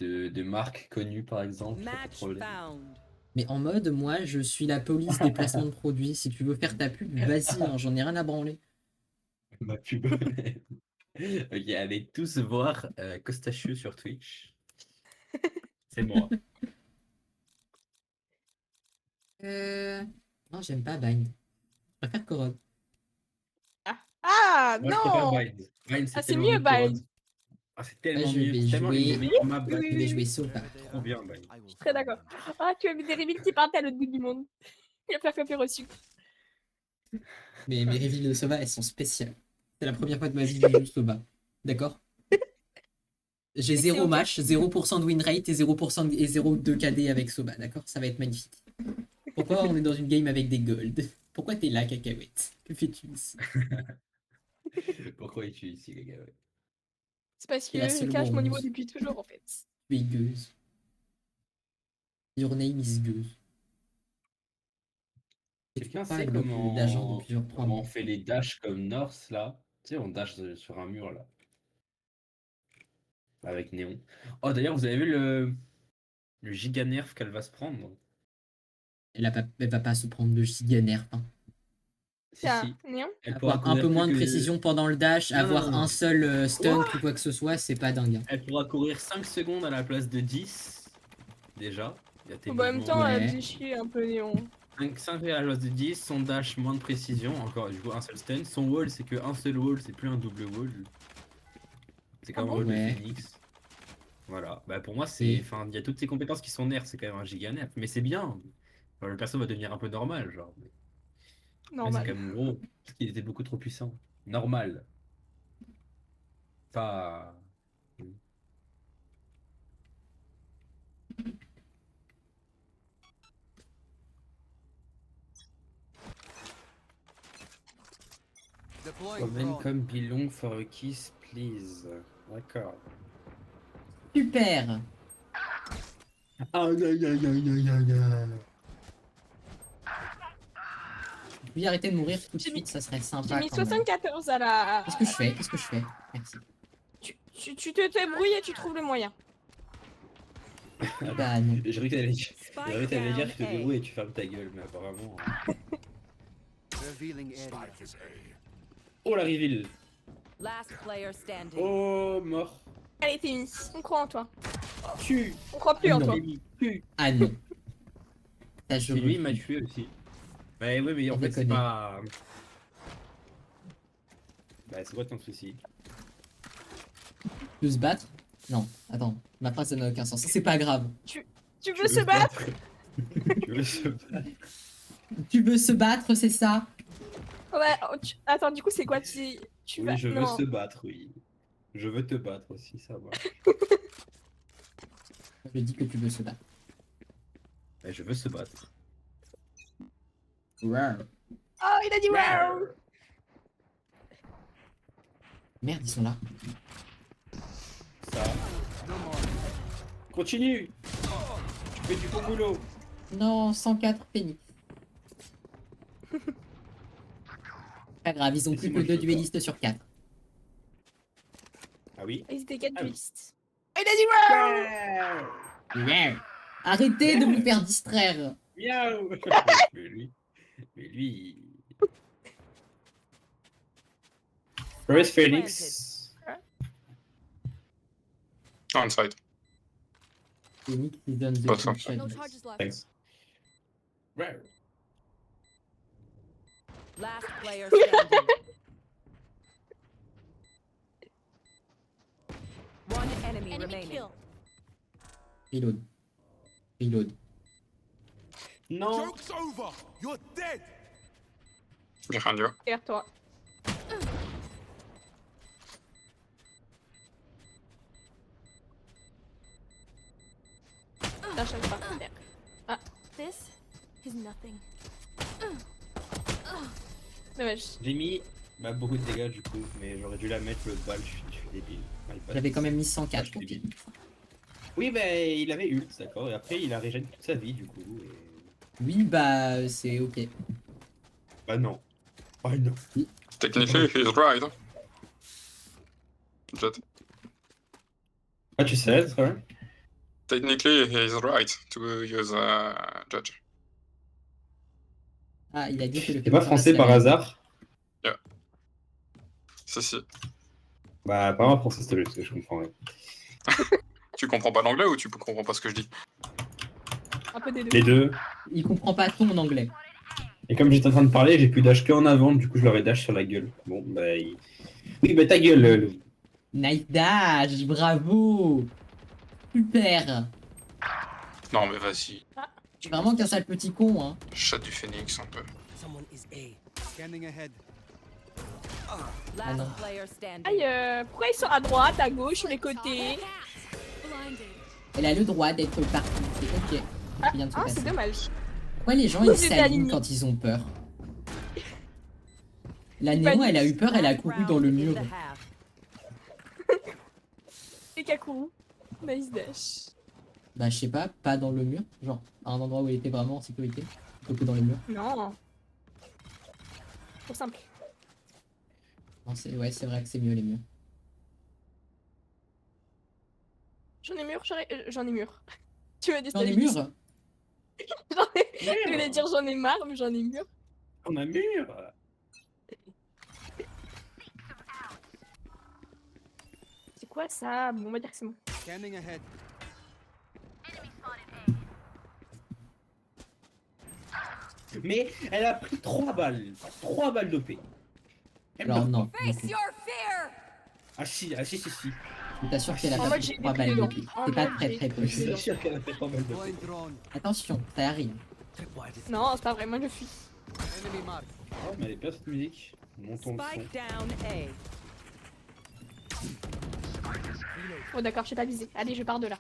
de marques connues par exemple, y a pas de Match problème. found. Mais en mode, moi, je suis la police des placements de produits. Si tu veux faire ta pub, vas-y, hein, j'en ai rien à branler. Ma pub. Ok, allez tous voir Costachieux sur Twitch. C'est moi. Non, j'aime pas Bind. Je préfère Corod. Ah Moi je préfère non. Bind. Bind c'est Ah, c'est tellement mieux, mieux que Corod. Bind. Ah, c'est Moi, tellement je mieux. vais C'est tellement une des jouer. meilleures maps Bind. Je vais jouer Sopa. Trop bien Bind. Je suis très d'accord. Ah, tu as mis des reveals qui partent à l'autre bout du monde. Il va faire copier reçu. Mais mes reveals de Soba, elles sont spéciales. C'est la première fois de ma vie que je joue Soba. D'accord? J'ai Et c'est 0 ok. match, 0% de win rate et 0% et 0 de KD avec Soba, d'accord? Ça va être magnifique. Pourquoi on est dans une game avec des golds? Pourquoi t'es là, Cacahuète? Que fais-tu ici? Pourquoi es-tu ici les gars? Ouais. C'est parce C'est la que je seule cache mon niveau bronze. depuis toujours en fait. Tu es gueuse. Your name is gueuse. Quelqu'un Pas sait une boucle d'agent comment depuis genre 3 on mois. fait les dashs comme North là? Tu sais, on dash sur un mur là. Avec Néon. Oh d'ailleurs, vous avez vu le giga nerf qu'elle va se prendre? Elle va pas se prendre de giga nerf. Hein. Si, Tiens, si. Néon. Elle pourra Avoir un courir peu plus moins de que... précision pendant le dash, Non, avoir non. un seul stunt ou quoi que ce soit, c'est pas dingue. Hein. Elle pourra courir 5 secondes à la place de 10. Déjà. Il y a tes En même mouvements. temps, Ouais. elle me fait chier un peu Néon. 5 à la place de 10. Son dash, moins de précision. Encore, du coup, un seul stun. Son wall, c'est que un seul wall, c'est plus un double wall. C'est Ah comme un bon wall Ouais. de Phoenix. Voilà. Bah pour moi, c'est. Enfin, il y a toutes ces compétences qui sont nerfs. C'est quand même un giga nerf. Mais c'est bien. Genre, le perso va devenir un peu normal, genre. Mais c'est quand Normal. même gros. Parce qu'il était beaucoup trop puissant. Normal. Pas. Même comme belong for a kiss, please. D'accord. Super. Aïe aïe aïe aïe aïe aïe aïe. Vous pouvez arrêter de mourir tout de J'ai mis- suite, ça serait J'ai sympa mis quand même. 74 à la. Qu'est-ce que je fais? Qu'est-ce que je fais? Merci. Tu te débrouilles et tu trouves le moyen. Bah non. J'ai cru que t'allais dire, Spike tu te down débrouilles A. et tu fermes ta gueule, mais apparemment. Oh la reveal. Last player standing. Oh mort. Allez, Témis, on croit en toi. Tue. On croit plus en Non. toi. Tue. Ah non. Ça, je Puis lui il m'a refuse. tué aussi. Bah oui mais en Il fait c'est déconne. pas. Bah c'est quoi ton souci? De se battre? Non, attends. Ma phrase, ça n'a aucun sens. C'est pas grave. Tu veux se battre? Tu veux se battre? Tu veux se battre, c'est ça? Ouais, oh, attends, du coup, c'est quoi? Tu vas. Oui je veux Non. se battre, oui. Je veux te battre aussi, ça va. Je dis que tu veux se battre. Bah, je veux se battre. Rar. Oh, il a dit wow! Merde, ils sont là. Ça. Continue. Tu fais du bon boulot. Non, 104 pénis. Pas grave, ils ont Et plus si moi, que je 2 veux pas duellistes sur 4. Ah oui? Ils étaient 4 Ah oui. duelistes. Oh, il a dit wow! Arrêtez de vous faire distraire. Miaou. Mais lui. Where is Phoenix? On site. Phoenix is on the Pas ça. kitchen. No charges left. Thanks. Where? Last player standing. One enemy remaining. Reload. Reload. Non. Joke's over. You're dead. Behind you. Derrière toi. La chaîne par terre. This is nothing. Dommage. J'ai mis beaucoup de dégâts du coup, mais j'aurais dû la mettre l'autre balle, je suis débile. My bad. J'avais quand même mis Ah, 104. je suis débile. Oui, mais il avait ult, d'accord, et après il a régène toute sa vie du coup. Et... Oui, bah, c'est ok. Bah non. Oh non. Technically, he's right. Jet. Ah, tu sais, ça? Technically, he's right to use Judge. Ah, il a dit que le T'es pas Phoenix français Force par l'avait- hasard? Si. Bah, pas en français, s'il te plaît, parce que je comprends rien. Tu comprends pas l'anglais ou tu comprends pas ce que je dis? Un peu des deux. Les deux. Il comprend pas ton anglais. Et comme j'étais en train de parler, j'ai pu dash que en avant, du coup je leur ai dash sur la gueule. Bon, bah. Oui, bah ta gueule, Louis. Nice dash, bravo. Super. Non, mais vas-y. Tu es vraiment qu'un sale petit con, hein. Chat du phénix un peu. Someone is A. Scanning ahead. Last non. player standing. Aïe, pourquoi ils sont à droite, à gauche, sur les côtés? Elle a le droit d'être partie. C'est ok. Ah, Rien de se c'est passer. dommage. Pourquoi les gens Vous ils êtes s'alignent alignés. quand ils ont peur? La Ils Néo, elle a paniquent. eu peur, elle a couru dans le Round in mur. the half. Et Kakuru. Nice dash. Bah, je sais pas dans le mur. Genre, à un endroit où elle était vraiment en sécurité. Plutôt que dans le mur. Non. Trop simple. Non, ouais, c'est vrai que c'est mieux les murs. J'en ai mûr, j'en ai mûr. Tu m'as dit Dans les murs? Je voulais dire j'en ai marre, mais j'en ai mûr. On a mur. C'est quoi ça? Bon, on va dire que c'est bon. Scanning ahead. Mais elle a pris 3 balles. 3 balles d'OP. Elle Alors meurt non. pas. du Face coup. your fear. Ah si, si. Je t'assure qu'elle a En pas mode, pris j'ai 3 des balles plus de de pied. dents. En C'est pas mode, très j'ai très des peu. plus Je de suis dents. sûr qu'elle a fait 3 balles d'OP. Blind drone. Attention, ça arrive. Tripwire this. Non, c'est pas vrai, moi je fuis. Enemy mark. Oh, mais elle est bien cette musique. Montons le son. Spike down A. Oh d'accord, je sais pas viser. Allez, je pars de là.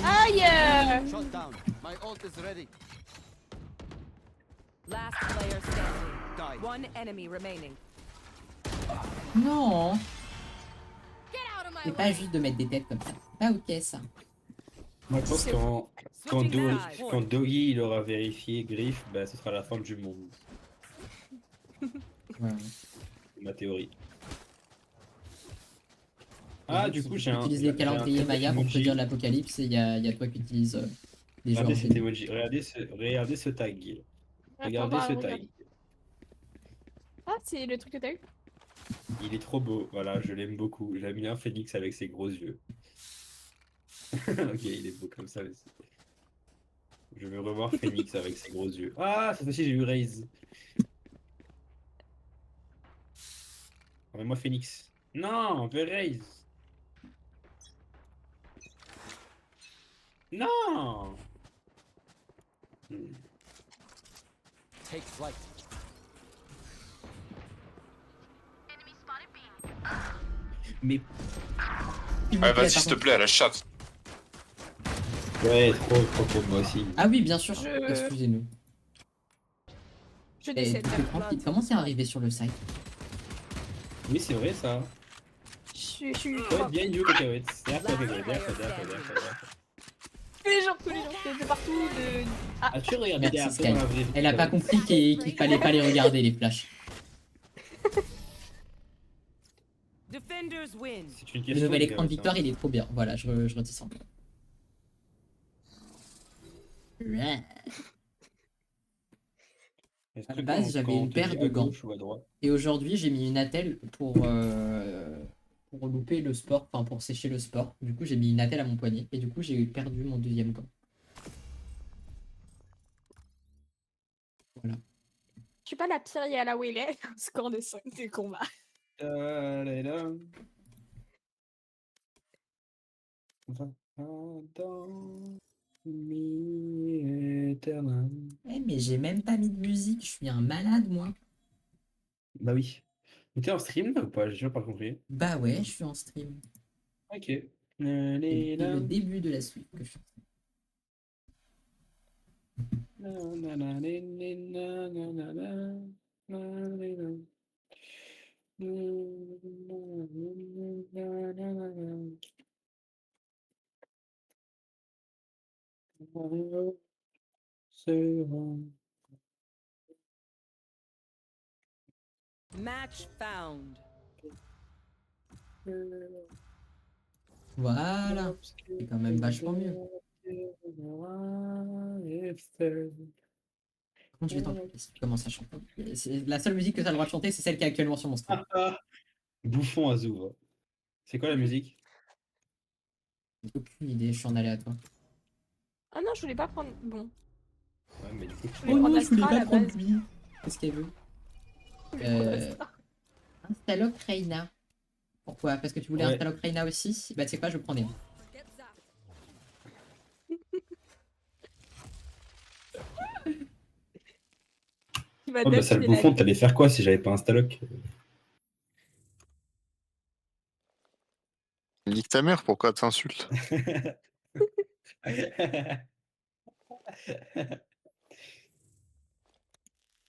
Aïe! Shot down. My ult is ready. Last player standing. Die. One enemy remaining. Non. Get out of my C'est pas juste de mettre des têtes comme ça. C'est pas ok ça. Moi je pense que quand Switching sides. quand Doggy il aura vérifié Griff, bah ce sera la fin du monde. Ouais. C'est ma théorie. Ah du coup j'ai un... Utilise les calendriers Maya pour emoji. prédire l'apocalypse et il y a toi qui utilise des jeux Regardez cet enchaînés. emoji. Regardez ce tag. Regardez Attends, ce bah, tag. regarde. Ah, c'est le truc que t'as eu? Il est trop beau. Voilà, je l'aime beaucoup. J'aime bien Phoenix avec ses gros yeux. Ok, il est beau comme ça aussi. Je veux revoir Phoenix avec ses gros yeux. Ah, cette fois-ci j'ai eu Raze. Remets-moi Phoenix. Non, on veut Raze. Non. Take flight. Mais Ouais, vas-y, s'il te plaît, la chatte. ouais, trop pour moi aussi. Ah oui, bien sûr. Je- Excusez-nous. Je Et décède. tu fais tranquille. Comment c'est arrivé sur le site? Oui, c'est vrai ça. Je suis. Ouais, bien you, cacahuètes. C'est Last player standing. Tous les jours, de partout. De... As-tu regardé Merci, un peu Sky. dans la vraie vie, Elle a pas Cacahuètes compris qu'il fallait pas les regarder les flashs. Defenders win. C'est une Le question. nouvel les écran de gars, victoire, ça. il est trop bien. Voilà, je retire ça. Ouais. Est-ce À que la base, quand- j'avais quand une on te paire dit de à gants. gauche ou à droite? Et aujourd'hui, j'ai mis une attelle pour louper le sport, enfin pour sécher le sport. Du coup, j'ai mis une attelle à mon poignet. Et du coup, j'ai perdu mon deuxième gant. Voilà. Je suis pas la pire, il y a la où il est. Un score de 5 des combats. Ta-da-da. Va dans l'éternel. Eh, mais j'ai même pas mis de musique. Je suis un malade, moi. Bah oui. Mais t'es en stream là ou pas? J'ai toujours pas compris. Bah ouais, je suis en stream. Ok. C'est depuis le début de la suite que je suis en stream. Match found. Voilà. C'est quand même vachement mieux. Comment je vais t'en si tu commences à chanter? La seule musique que tu as le droit de chanter, c'est celle qui est actuellement sur mon stream. Bouffon à Zouvre. C'est quoi la musique? J'ai aucune idée, je suis en aléatoire. Ah non, je voulais pas prendre. Bon. Ouais, mais du coup, voulais prendre Astra à la base. lui. Qu'est-ce qu'elle veut? Instalock Reina. Pourquoi? Parce que tu voulais Ouais. Instalock Reina aussi? Bah tu sais quoi, je prenais. Get that. Il va Oh, bah, sale bouffon, t'allais faire quoi si j'avais pas un Stalock? Nique ta mère, pourquoi t'insultes?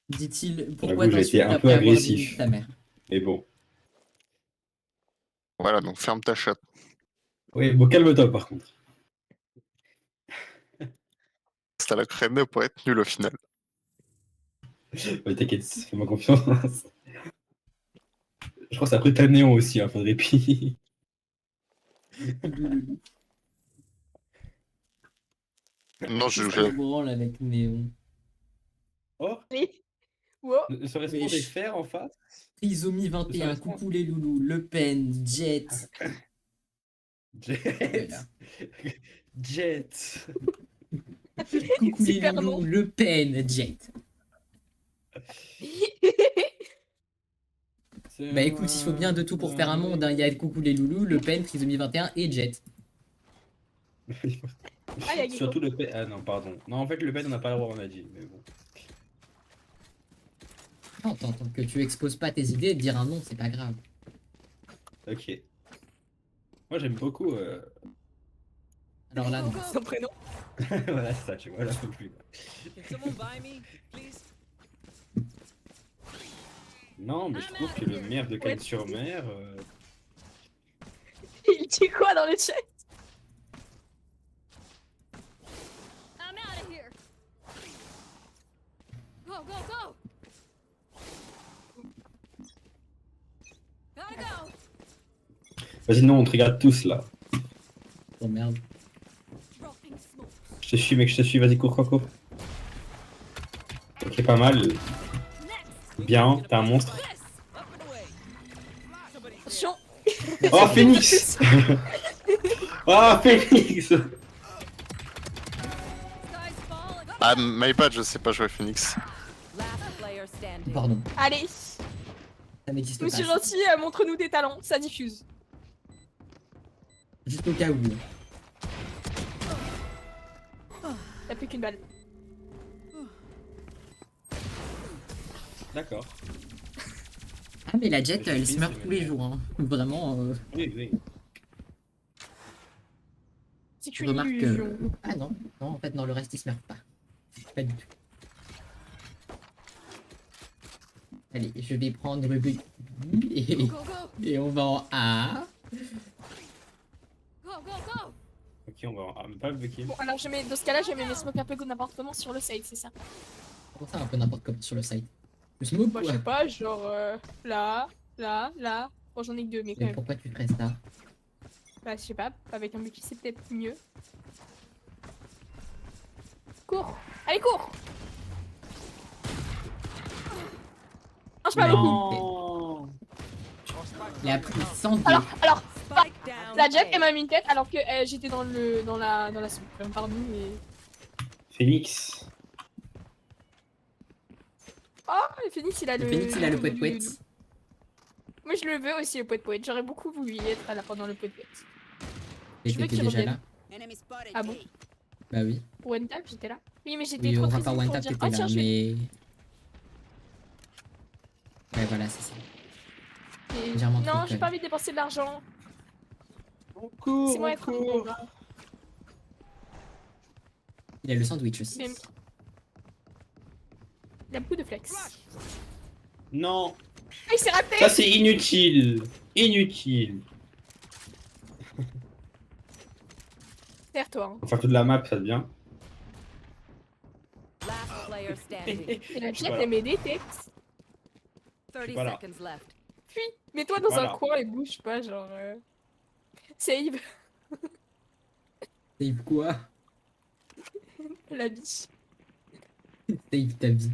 Dit-il, J'avoue, pourquoi j'ai été t'insultes un peu après avoir dit agressif. ta mère? Mais bon. Voilà, donc ferme ta chatte. Oui, bon, calme-toi par contre. C'est à la crème pour être nul au final. Ouais, t'inquiète, fais-moi confiance. Je crois que ça a pris ta néon aussi, un peu de répit. Non, Qu'est-ce que je branle avec Néon? Oh, Wow. ne serait-ce pas des fers en face? Trisomie 21, reste coucou les loulous, Le Pen, Jet. Jet. Voilà. Jet. Coucou les Super loulous, nom. Le Pen, Jet. Bah écoute, il faut bien de tout pour faire un monde. Hein. Il y a coucou les loulous, Le Pen, Trisomie 21 et Jet. Ah, il y a Gecko. Surtout le pen. Ah non, pardon. Non, en fait, le pen, on n'a pas le droit, on a dit. Mais bon. Non, tant que tu exposes pas tes idées, dire un nom, c'est pas grave. Ok. Moi, j'aime beaucoup. Alors là, non. Son prénom. Voilà, c'est ça, tu vois, là, un peu plus. Can someone buy me, please? Non, mais je trouve que le maire de Cannes-sur-Mer. Il dit quoi dans le chat? I'm out of here. Go, go, go. Gotta go. Vas-y, non, on te regarde tous là. Oh merde. Dropping smoke. Je te suis, mec, je te suis, vas-y, cours, cours, cours. Ok, pas mal. Next. Bien, t'es un monstre. This! Up and away! Somebody Attention. Oh, Phoenix. Oh, Phoenix. Skies fall. Ah, my bad, je sais pas jouer Phoenix. Last player standing. Pardon, Allez. ça n'existe Monsieur pas. Gentil, montre-nous des talents. Ça diffuse. Juste au cas où. T'as plus qu'une balle. D'accord. Ah mais la Jet, Je elle suis se meurt c'est tous les bien. jours. Hein. Vraiment, Oui, oui. C'est je qu'une remarque illusion. que... Ah non, non, en fait, non, le reste, il se meurt pas. Pas du tout. Allez, je vais prendre le but. Et, Go, go, et on va en A. go, go, go. Ok, on va. Ah, mais pas le Bucky. Bon, alors dans ce cas-là, je vais mes smokes un peu n'importe comment sur le side, c'est ça. Comment ça, un peu n'importe comment sur le site. Le smoke, Moi, je sais pas, genre là, là, là. Bon, j'en ai que deux, mais quand mais même. pourquoi tu ferais ça? Bah, je sais pas, avec un multi, c'est peut-être mieux. Cours. Allez, cours. Marche pas beaucoup. Non. Il a pris 102. Alors, Spike down. la Jet, A. elle m'a mis une tête alors que j'étais dans la soupe. Pardon, mais... Phoenix. Oh, le Phoenix, il a Le le... Phoenix, il a le poète poète. Moi, je le veux aussi, le poète poète. J'aurais beaucoup voulu y être là pendant le poète poète. Et je veux t'étais qu'il déjà revienne. là? Ah bon? Bah oui. One tap, j'étais là. Oui, mais j'étais Oui, trop au triste rapport pour One Tap, dire, t'étais oh, là, tiens, je vais... mais... Ouais, voilà, c'est ça. Et- légèrement trop Non, j'ai faible. pas envie de dépenser de l'argent. On court, C'est moi on être court. Il a le sandwich aussi. Mais- Il a beaucoup de flex. Non. Ah, il s'est raté. Ça, c'est inutile. Inutile. Derrière toi. Hein. On va faire toute la map, ça devient. Last player standing. Et la Jet, Voilà. elle met des têtes. 30 Voilà. seconds left. Puis, mets-toi dans Voilà. un coin et bouge pas, genre... Save. Save quoi? La biche. Save ta vie.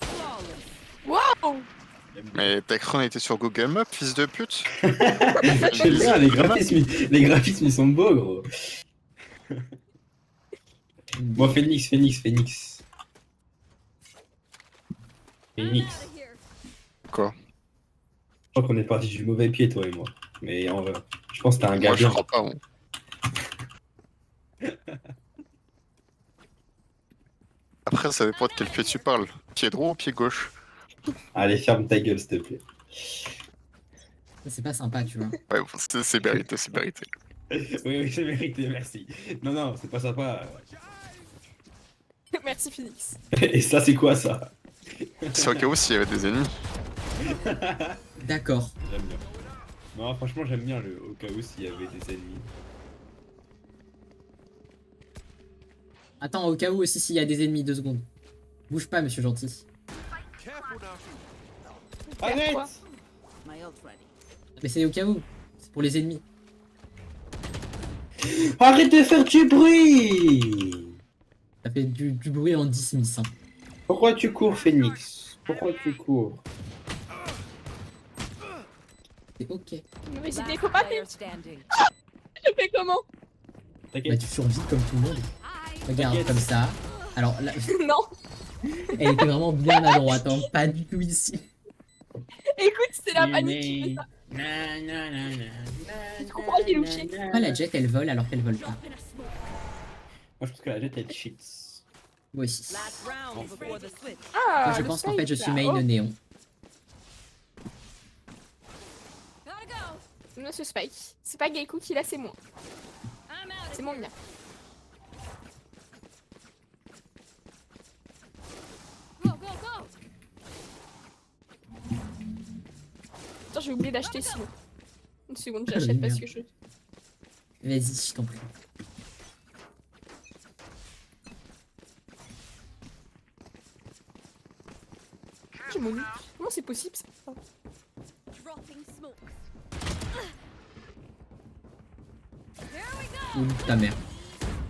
Flawless. Waouh! Mais ta écran était sur Google Maps, fils de pute. J'aime bien, les graphismes ils sont beaux, gros. Moi, Phoenix. I'm Phoenix. out of here. Quoi? Je crois qu'on est parti du mauvais pied, toi et moi. Mais en vrai, je pense que t'as un gars Moi, je bien. crois pas. Bon. Après, ça dépend de quel pied tu parles. Pied droit ou pied gauche? Allez, ferme ta gueule, s'il te plaît. C'est pas sympa, tu vois. Ouais, bon, c'est mérité, c'est mérité. Oui, c'est mérité, merci. Non, c'est pas sympa. Merci Phoenix. Et ça, c'est quoi, ça? C'est au cas où s'il y avait des ennemis. D'accord. J'aime bien. Non, franchement, j'aime bien le au cas où s'il y avait des ennemis. Attends, au cas où aussi s'il y a des ennemis, 2 secondes. Bouge pas, monsieur gentil. Arrête! Quoi? My ult ready. Mais c'est au cas où. C'est pour les ennemis. Arrête de faire du bruit! Ça fait du bruit en 10 000. Hein. Pourquoi tu cours, Phoenix? Pourquoi tu cours? C'est ok. Mais j'ai Last des faut pas player faire. standing. Je fais comment? Bah T'inquiète. tu survis comme tout le monde. Hi. Regarde, T'inquiète. comme ça. Alors là, Non. elle était vraiment bien à droite, hein. Pas du tout ici. Écoute, c'est la panique qui fait ça. Je comprends, j'ai louché. Pourquoi la jet elle vole alors qu'elle vole pas? Drop in a smoke. Moi, je pense que la jet, elle cheats. Moi aussi. Last round before the switch. Ah, Moi je le pense qu'en save, fait je suis là. main Oh, néon. Gotta go. non, c'est Spike. C'est pas Geico qui l'a, c'est moi. I'm out C'est of mon here. mien. Go, go, go. Attends, j'ai oublié d'acheter sinon. Une seconde, Ah, j'achète parce merde. que je. Vas-y, je t'en prie. J'ai mon ult. Comment c'est possible ça? Dropping smokes. Ou ta mère.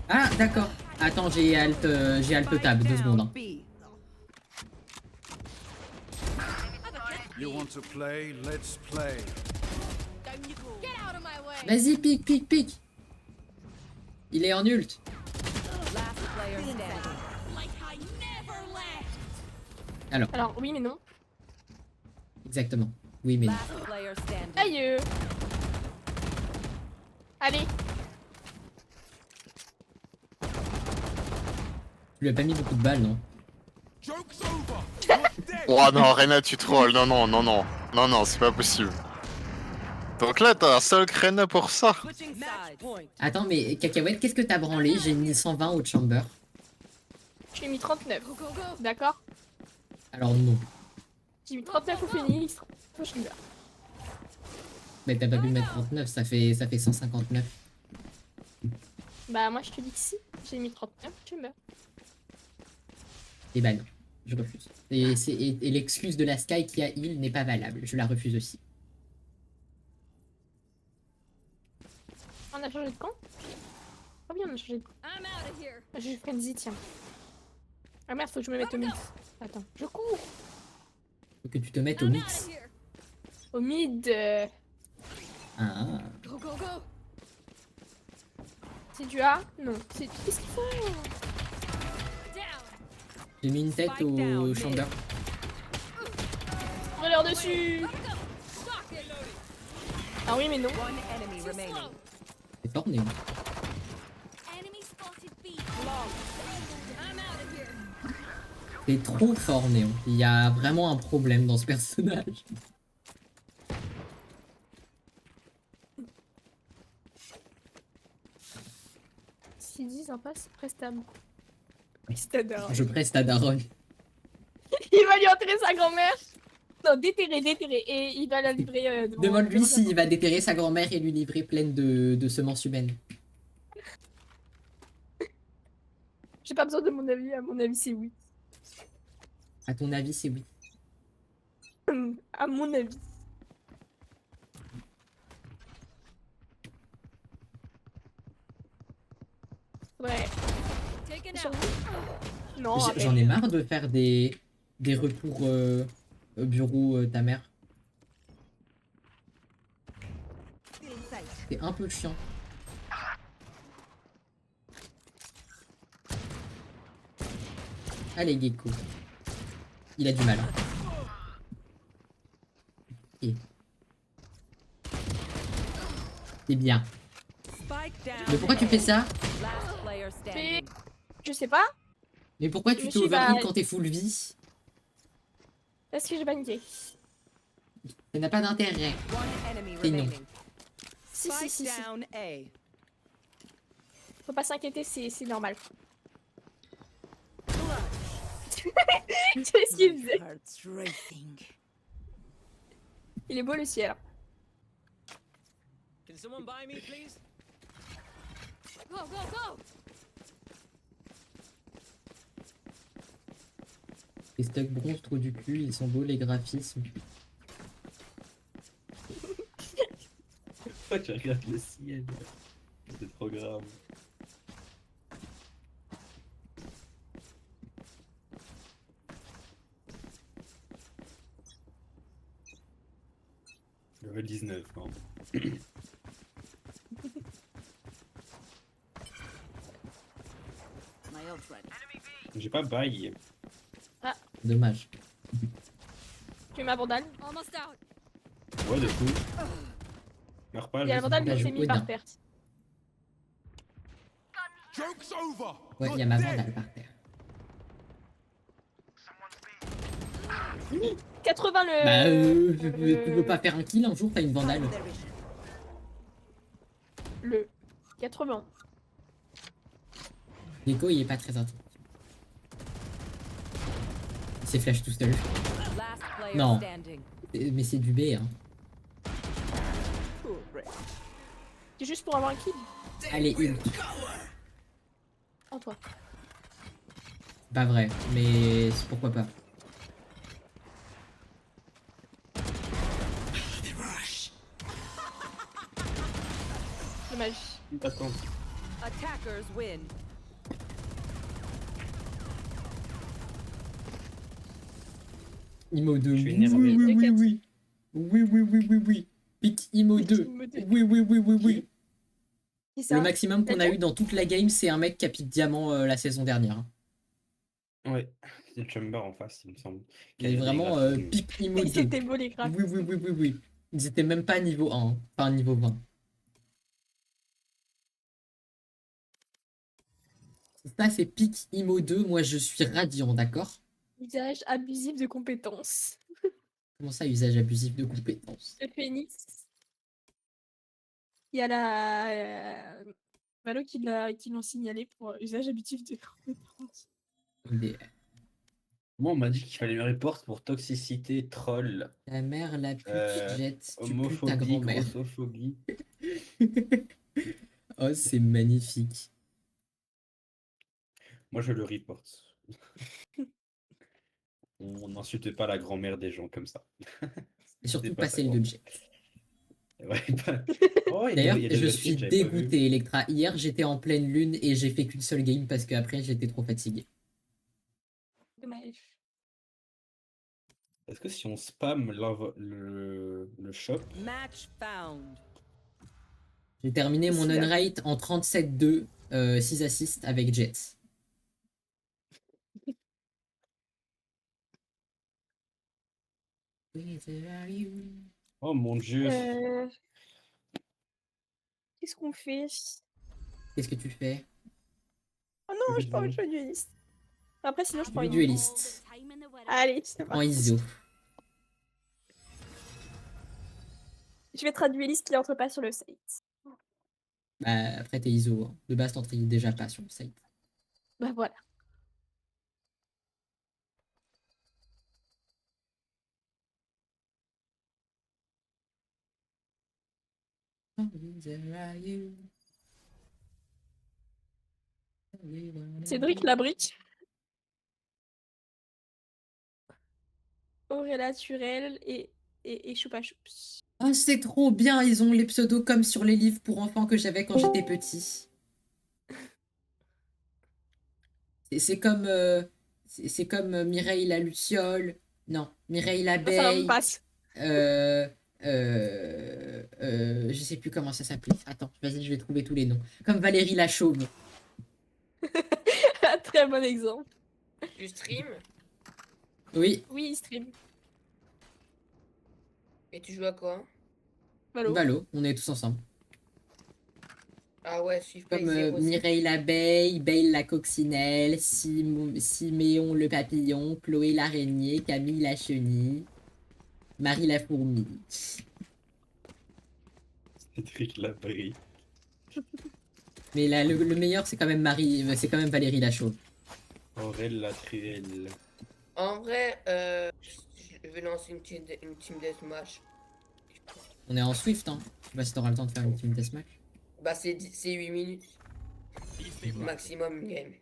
Ah d'accord. Attends, j'ai alt tab, 2 secondes. Hein. B. You want to play? Let's play. Get out of my way. Vas-y, pique. Il est en ult. Last player standing. Like I never left. Alors, oui, mais non. Exactement. Oui, mais non. Last player standing. Aïe. Allez. Tu lui as pas mis beaucoup de balles, non? Oh non, Reyna, tu trolls. Non, c'est pas possible. Donc là, t'as un seul Reyna pour ça. Switching sides. Attends, mais Cacahuète, qu'est-ce que t'as branlé? J'ai mis 120 au chamber. J'ai mis 39. Go, go, go. D'accord? Alors non. J'ai mis 39 au Phoenix. Au Chamber. Mais t'as pas pu mettre 39, ça fait 159. Bah, moi je te dis que si. J'ai mis 39 au Chamber. Et bah non, je refuse. Et l'excuse de la Sky qui a heal n'est pas valable, je la refuse aussi. On a changé de camp? Oh bien, on a changé de camp. I'm out of here. Ah, j'ai frenzy, tiens. Ah merde, faut que je me mette au mix. Attends, je cours. Faut que tu te mettes au I'm mix. out of here. Au mid. Ah, Go, go, go. C'est du A? Non. C'est. Qu'est-ce qu'il faut? Down. j'ai mis une tête Spike au down, chamber. On leur dessus. Gotta go. Lock it. Ah oui, mais non. One enemy Too remaining. slow. C'est fort, Néo. Enemy spotted B. Long. I'm out of here. C'est trop fort, Néon. Il y a vraiment un problème dans ce personnage. S'ils disent un passe, prestable. Prestable. Je preste à Daron. Il va lui enterrer sa grand-mère. Non, déterrer. Et il va la livrer. Devant- Demande-lui devant s'il va déterrer sa grand-mère et lui livrer pleine de semences humaines. J'ai pas besoin de mon avis. À mon avis, c'est oui. À ton avis, c'est oui. À mon avis. Ouais. Taken Sur out. vous Non, J'en ai arrête. marre de faire des retours au bureau ta mère. C'est un peu chiant. Allez, Gecko. Il a du mal. Hein. Ok. C'est bien. Spike down. Mais pourquoi tu fais ça? Last player standing. Je sais pas, Mais pourquoi tu Je te suis overheal mal. quand t'es full vie? parce que j'ai paniqué. Ça n'a pas d'intérêt. One enemy Et non. remaining. Si, si, Spike si, si. down A. Faut pas s'inquiéter, c'est normal. C'est ce qu'il faisait. Heart's racing. Il est beau le ciel. Can someone buy me, please? Go, go, go. Les stocks bronze trop du cul, ils sont beaux les graphismes. Pourquoi tu regardes le ciel? C'est trop grave. Level 19, non. My ult's ready. J'ai pas bail. Dommage. Tu mets ma bandane. Almost out. Ouais, de coup. Meurs pas, Il y a la juste bandane Bah, qui je s'est mis coude. par terre. Joke's over. Ouais, il y a ma vandale par terre. 80 le. Bah, tu veux pas faire un kill un jour, t'as une vandale. Le 80. Gecko, il est pas très attentif. Il s'est flash tout seul. Last player Non. standing. Mais c'est du B, hein. C'est juste pour avoir un kill. Allez, ult. En toi. Pas vrai, mais pourquoi pas. Dommage. Attends. Attackers win. Imo 2. Je suis Oui, énervé. oui, oui, T'inquiète. oui. Oui, oui, oui, oui, oui. Pick Imo 2. Imo 2. Oui, oui, oui, oui, oui. Qui ça Le maximum qu'on a T'as eu dans toute la game, c'est un mec qui a pick diamant la saison dernière. Ouais, c'est le Chamber en face, il me semble. Et vraiment, pick Imo 2. C'était beau les cracks. Oui, oui, oui, oui, oui. Ils étaient même pas niveau 1, hein. Pas niveau 20. Ça, c'est pick Imo 2. Moi, je suis radiant, d'accord? Usage abusif de compétences. Comment ça, usage abusif de compétences? Le Phoenix. Il y a la. Valo qui l'ont signalé pour usage abusif de compétences. Des- Moi, on m'a dit qu'il fallait me report pour toxicité, troll, Ta mère, la pute, jette, tu pues ta homophobie, grand-mère. grossophobie. Oh, c'est magnifique. Moi, je le reporte. On n'insulte pas la grand-mère des gens comme ça. Et surtout C'est pas pas sa celle de grand-mère. Jet. Ouais, pas- Oh, il y a D'ailleurs, des- il y a des je assises, suis j'avais pas vu. dégoûté, Electra. Hier, j'étais en pleine lune et j'ai fait qu'une seule game parce qu'après, j'étais trop fatigué. Dommage. Est-ce que si on spam le shop, Match found. J'ai terminé mon Si, là. on-rate en 37-2, 6 assists avec Jet. oh mon dieu, Qu'est-ce qu'on fait? Qu'est-ce que tu fais? Oh non, je prends une dueliste. Après, sinon, je prends Du une. dueliste. Time in the weather. Allez, c'est En parti. ISO. Je vais être un dueliste qui entre pas sur le site. Bah, après, t'es ISO. Hein. De base, t'entres déjà pas sur le site. Bah voilà. Cédric la brique. Aurélia Turel et et Choupa Choups. Oh, c'est trop bien, ils ont les pseudos comme sur les livres pour enfants que j'avais quand j'étais petit. C'est comme, c'est comme Mireille la Luciole. Non, Mireille Ça me l'abeille. passe. Je sais plus comment ça s'appelait. Attends, vas-y, je vais trouver tous les noms. Comme Valérie la Chauve. Très bon exemple. Tu stream Oui, Oui, il stream. et tu joues à quoi? Valo. Valo, on est tous ensemble. Ah ouais, suive pas Comme 0. Mireille l'abeille, Belle la coccinelle, Siméon le papillon, Chloé l'araignée, Camille la chenille, Marie la fourmi. Cédric Labrie. Mais là, le meilleur, c'est quand même c'est quand même Valérie la Chauve. Aurel Latriel. En vrai, je vais lancer une team deathmatch. On est en Swift, hein. Je sais pas si t'auras le temps de faire une team deathmatch. Bah c'est 8 minutes. Maximum une game.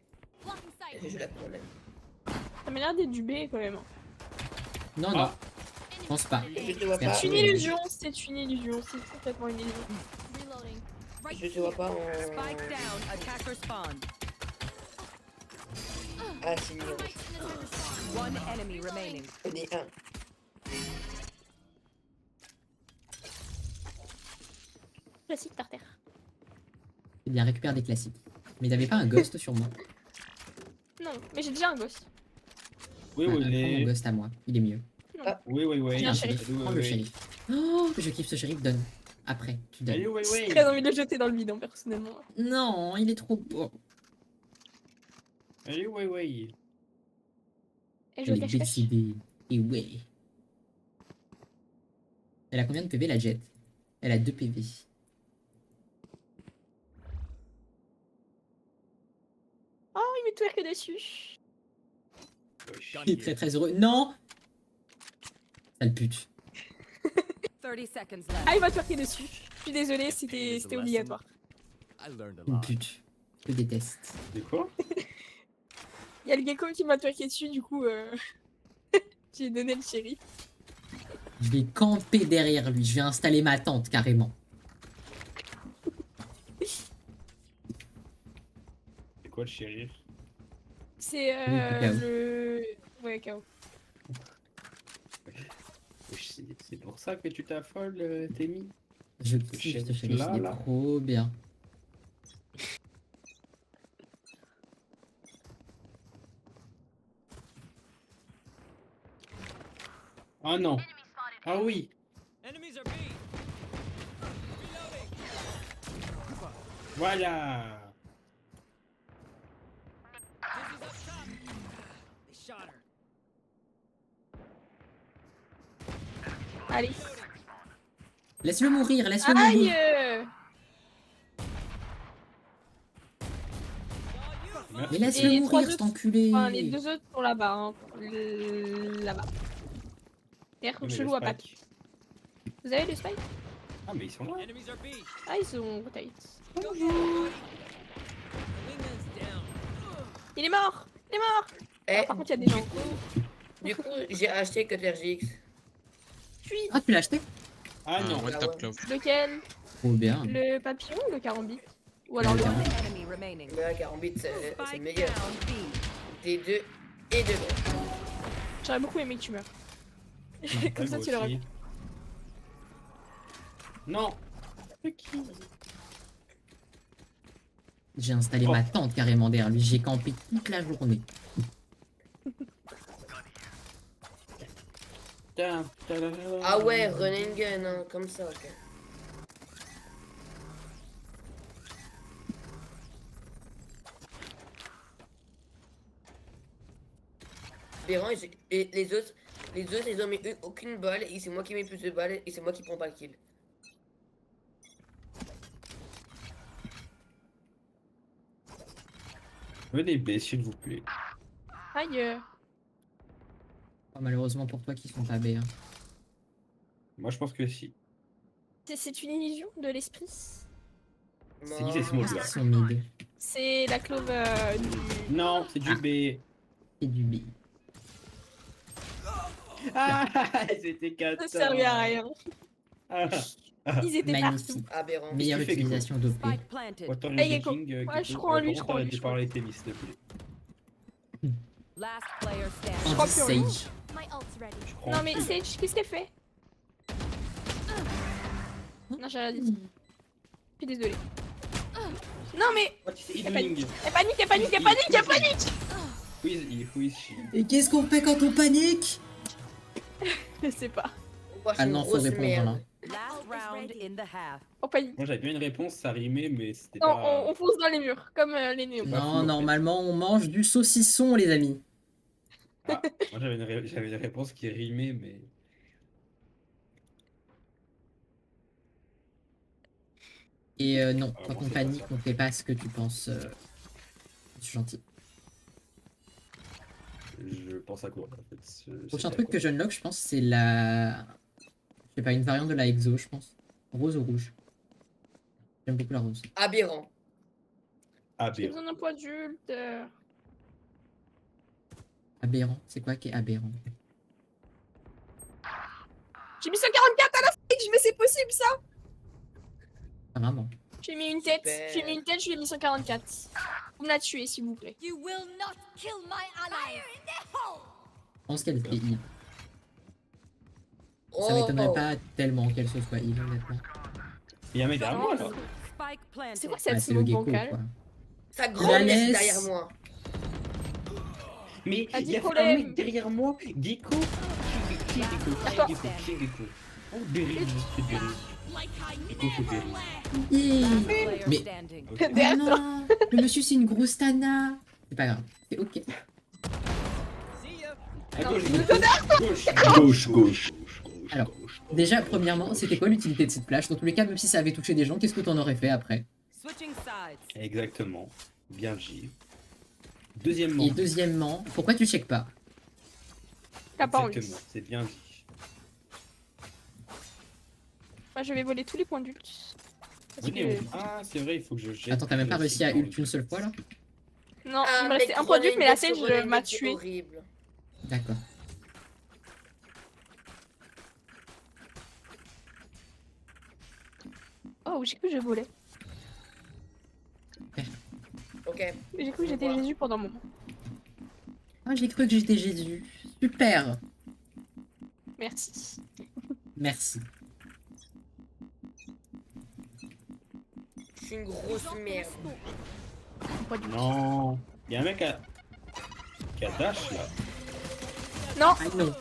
Blocking sight. Et je la prends même. Ça m'a l'air d'être du B quand même. Non, non, je pense pas. Je te vois pas. Merci. C'est une illusion, c'est une illusion, c'est complètement une illusion. Reloading. Right Je te vois pas en... Spike down. Attacker spawn. Ah c'est nul. One enemy remaining. On est un. Classique par terre. Eh bien, récupère des classiques. Mais t'avais pas un ghost sur moi. Non, mais j'ai déjà un ghost. Oui, Ah, oui, prends mon les. ghost à moi, il est mieux. Oui, oui, oui. Tiens, Oui, shérif. oui, Prends le oui. shérif. Oh, je kiffe ce shérif, donne. Après, tu donnes. Allez, oui, oui. J'ai très envie de le jeter dans le bidon, personnellement. Non, il est trop beau. Allez, oui, oui. Et je Elle est cache-cache. décidée. Et ouais. Elle a combien de PV la jet? Elle a 2 PV. Oh, il me twerk dessus. Wesh. Il est très très heureux. Non! Sale pute. 30 seconds Ah, left. il m'a twerké dessus. Je suis désolée, c'était obligatoire. Une pute. Je le déteste. C'est quoi? Il y a le gecko qui m'a twerké dessus, du coup, j'ai donné le shérif. Je vais camper derrière lui. Je vais installer ma tente carrément. C'est quoi le shérif? C'est KO. le... Ouais, KO. Wesh, c'est pour ça que tu t'affoles, Témi? Je kiffe ce shérif, là, il est là. trop bien. Ah non. Ah oui. Voilà. Allez. Laisse-le mourir, laisse-le Aïe mourir. Merci. Mais laisse-le Et mourir, trois cet autres. enculé. Enfin, les deux autres sont là-bas. Hein. Là-bas. D'ailleurs, Mais chelou le à pack. spike. Vous avez le spike? Ah, mais ils sont là. Ah, ils sont tight. Il est mort! Il est mort! Eh, Par contre, il y a des gens. du coup, j'ai acheté Cutter GX. Puis, Ah, tu l'as acheté? Ah non. What Ah top ouais. club. lequel? Trop bien. Le papillon ou le carambit? Ou alors le... Le One enemy remaining. Mais la carambite, c'est le Spike meilleur. down B. Des deux et de l'autre. J'aurais beaucoup aimé que tu meurs. Ouais, Comme ça, moi tu l'aurais. aussi. Non. C'est qui? J'ai installé Oh. ma tente carrément derrière lui. J'ai campé toute la journée. Ah ouais, run and gun, hein, comme ça, ok. Les rangs, et les autres, ils ont mis aucune balle, et c'est moi qui mets plus de balles, et c'est moi qui prends pas le kill. Venez B, s'il vous plaît. Aïe. Oh, malheureusement pour toi qui sont pas B. Hein. Moi, je pense que si. C'est une illusion de l'esprit. C'est qui ces smokes là? Ils sont mid. C'est la clove du... Non, c'est du Ah. B. C'est du B. Ah, c'était Ça 4. servait à rien. Ah, Ils étaient partout. Magnifique. Aberrant. Meilleure Qu'est-ce que tu fais, utilisation d'OP. Spike planted. What are you Hey, Gecko. thinking, Ouais, Gecko? je crois en lui, je Comment crois en lui, t'arrêtes de je crois en parler lui. Thémis, s'il te plaît? Last player standing. On crois dit plus en lui. Sage. My ult's ready. Je crois Non en mais lui, là. Sage, qu'est-ce qu'elle fait? Non, j'ai rien dit. Je suis désolée. Non mais, What is he elle panique, doing? elle panique, elle panique, elle panique, elle panique. Who is she? Et qu'est-ce qu'on fait quand on panique? Je sais pas. Oh, je suis Ah une non, faut grosse répondre merde. là. Last round in the half. On panique. Moi j'avais bien une réponse, ça rimait, mais c'était Non, pas. on fonce dans les murs, comme les néos. pas fou, en Non, fait. normalement, on mange du saucisson, les amis. Ah, moi j'avais une réponse qui rimait, mais. Et non, Ah, quand bon, on c'est pas panique, ça. on fait pas ce que tu penses. Je suis gentil. Je pense à quoi en fait? Le prochain truc que j'unlock, je pense, c'est la. Je sais pas, une variante de la exo, je pense. Rose ou rouge. J'aime beaucoup la rose. Aberrant. Ah, J'ai bien. besoin d'un point d'adulte. Aberrant. C'est quoi qui est aberrant? J'ai mis 144 à la stage, mais c'est possible ça. Ah, vraiment. J'ai mis une tête, Super. j'ai mis une tête, je lui ai mis 144. Vous me la tuez s'il vous plaît. You will not kill my ally. Je pense qu'elle fait heal. Oh. Ça m'étonnerait pas tellement qu'elle se soit heal, honnêtement. Il y a un mec derrière moi là. Spike planted. C'est quoi Ouais, cette c'est le smoke gecko, bancale? quoi. Sa grand-mère laisse. est derrière moi. Mais Ah, il y a Gecko l'aime. un mec derrière moi. Gecko. Qui est Gecko? D'accord. Qui est Gecko? Oh, Berry, c'est Berry. Gecko, c'est Berry. Yeah. Player Mais- standing. Ok. Derrière Oh non, le monsieur c'est une grosse tana. C'est pas grave, c'est ok. À Non, gauche, mais- gauche. Alors, déjà, premièrement, c'était quoi l'utilité de cette flash? Dans tous les cas, même si ça avait touché des gens, qu'est-ce que t'en aurais fait après? Switching sides. Exactement. Bien dit. Deuxièmement. Et deuxièmement, pourquoi tu checkes pas? T'as pas envie. Exactement, c'est bien dit. Moi je vais voler tous les points d'ult. Parce Venez, que- Ah, c'est vrai, il faut que je jette. Attends, t'as même pas réussi à ult une seule fois là? Non, Ah, il me restait mec, un point d'ult, mais la Grenade, Sage Grenade, m'a c'est tué. horrible. D'accord. Oh, j'ai cru que je volais. Ok. J'ai cru que j'étais Jésus pendant un moment. Ah, j'ai cru que j'étais Jésus. Super. Merci. Merci. Je suis une grosse merde. Pas du tout. Non. Il y a un mec qui a dash là. Non, Ah non.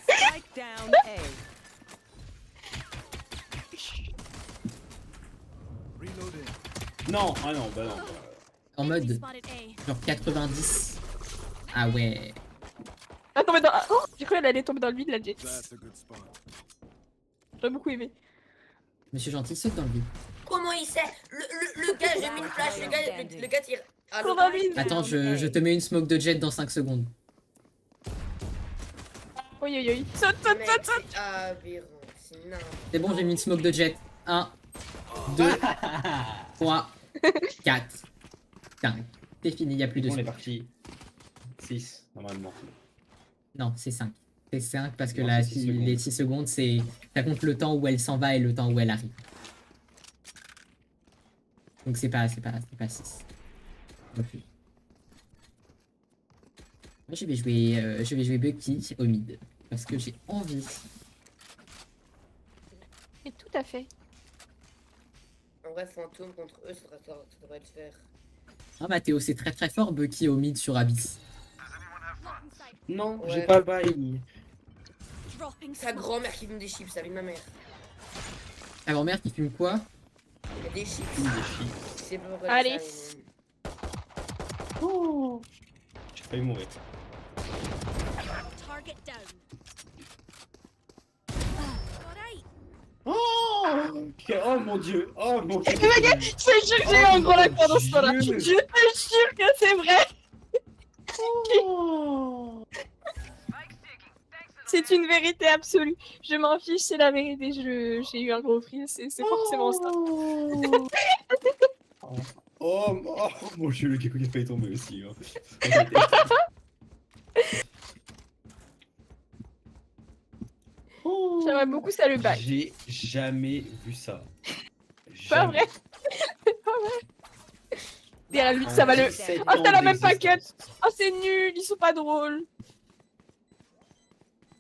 Spike down A. Reloading. Non, ah non, bah non. En mode Spotted A. genre 90. Ah ouais. elle est tombée dans. Oh, j'ai cru qu'elle allait tomber dans le vide, la jet. That's a good spot. J'aurais beaucoup aimé. Monsieur Gentil saute dans le vide. Comment il sait le gars, j'ai mis une flash, le gars tire. Ah, Trop non. dans le vide. Attends, je te mets une smoke de jet dans 5 secondes. Oui, oui, oui. Saute, saute, Mec, saute, saute. c'est aberrant, c'est n'importe C'est bon, j'ai mis une smoke de jet. 1, 2, 3, 4, 5. C'est fini, il n'y a plus de On est smoke. parti. 6, normalement. Non, c'est 5. C'est 5 parce que Non, là, c'est 6 secondes. les 6 secondes, c'est ça compte le temps où elle s'en va et le temps où elle arrive. Donc c'est pas 6. Moi, je vais jouer Bucky au mid parce que j'ai envie. Mais tout à fait. En vrai, fantôme contre eux, ça devrait le faire. Ah Mathéo, c'est très très fort Bucky au mid sur Abyss. Blocking sight. Non, Ouais. j'ai pas le bail. Dropping Sa smoke. grand-mère qui fume des chips, ça vient de ma mère. Ta grand-mère qui fume quoi? Il y a des chips. Une des filles. C'est pas vrai. Allez. J'ai failli mourir. Target down. Oh mon dieu. Oh mon dieu. Je te jure que j'ai eu un gros lac pendant ce temps-là. Je te jure que c'est vrai. C'est une vérité absolue. Je m'en fiche, c'est la vérité. J'ai eu un gros free, c'est forcément ça. Oh mon dieu, le Gecko qui a failli tomber aussi. Hein. J'aimerais beaucoup ça le bac. J'ai jamais vu ça. Pas Jamais. vrai. Pas vrai. Derrière lui, ça En va le. 17 Oh, t'as ans la même paquette. d'existence. Oh, c'est nul, ils sont pas drôles.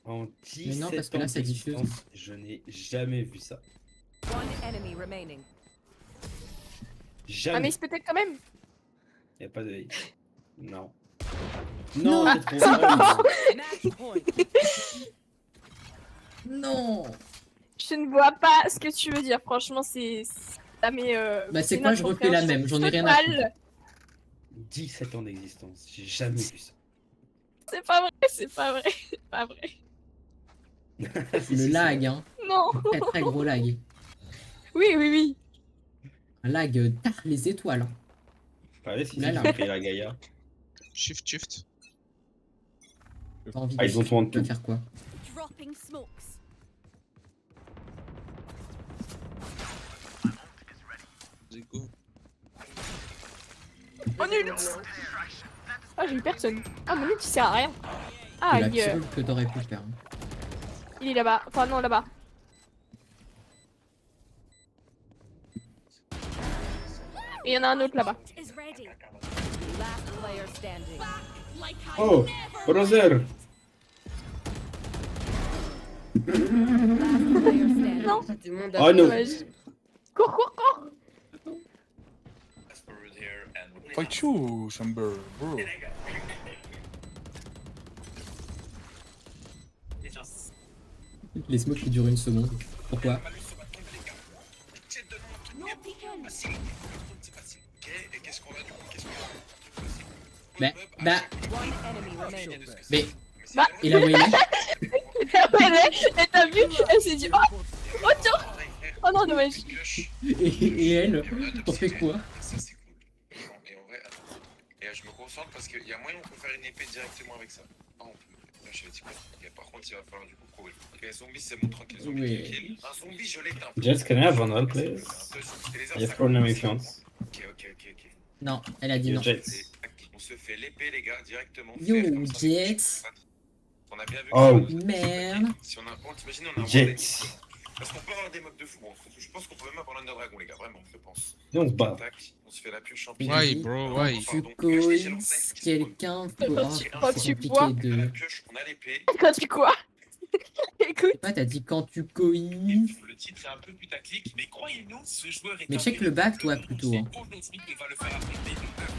En Mais non, parce 17 que là, ans ça diffuse. d'existence, je n'ai jamais vu ça. One enemy remaining. Ah, mais Jamais. il se peut-être quand même. Y a pas de. Non. Non. Non, c'est trop drôle. Match point. Non. Je ne vois pas ce que tu veux dire. Franchement, c'est. Ça met. Bah, c'est quoi, je refais la même, j'en ai rien à foutre. 17 ans d'existence, j'ai jamais vu ça. C'est pas vrai, c'est pas vrai, c'est pas vrai. Si, Le si, lag, hein. Non. Très très gros lag. Oui, oui, oui. Un lag tard les étoiles. Hein. Regardez si Oulala. j'ai créé la Gaïa. Shift. T'as envie Ah, de ils ont chier, tout en tu vas tout. faire quoi? Dropping smokes. Let's go. Oh nul. Ah, j'ai eu personne. Ah, mon ult il sert à rien. Ah, C'est la il, pire que t'aurais pu faire. Hein. il est là-bas. Enfin, non, là-bas. Et il y en a un autre là-bas. Is ready. Last player standing. Like I Oh, never brother. Last player standing. Non. Tout le monde Oh, non. Dommage. Cours, cours, cours. Fuck you, Chamber, bro. Les smokes qui durent une seconde. Pourquoi? no peeking. Bah, One enemy remaining. mais. Bah. Et la moyenne? Et t'as vu? Elle s'est dit, oh, oh tiens. Oh non, dommage. Et elle, t'en fais quoi? Ça c'est cool. Et en vrai, attends. Et je me concentre parce qu'il y a moyen qu'on peut faire une épée directement avec ça. Ah, on peut. Là, je vais dire quoi. Et par contre, il va falloir du coup courir. Ok, zombie, c'est mon tranquille. Zombie, Oui. tranquille. Un zombie, je l'éteins. Jets, can I have one help, please? Yes, problem if you want. Ok. Non, elle a dit non. Jets. On se fait l'épée, les gars, directement. Yo, Faire comme ça. Jets. On a bien vu Oh. que- Merde. Si on a, t'imagines, on a un Jets. Warden. Parce qu'on peut avoir des mobs de fou. Bon, je pense qu'on peut même avoir l'Under Dragon, les gars, vraiment, je pense. Et on se bat. Tac, on se fait la pioche en Why, pile. bro, why? Tu coïnes quelqu'un pour. Quand Oh, tu- c'est quand tu compliqué bois. On a la de. pioche, on a l'épée. Quand tu quoi? Écoute. Ouais, t'as dit quand tu coïnes. Le titre est un peu putaclic, mais croyez-nous, ce joueur est Mais un check le bac, toi, plutôt. Hein. aujourd'hui, il va le faire arrêter de faire.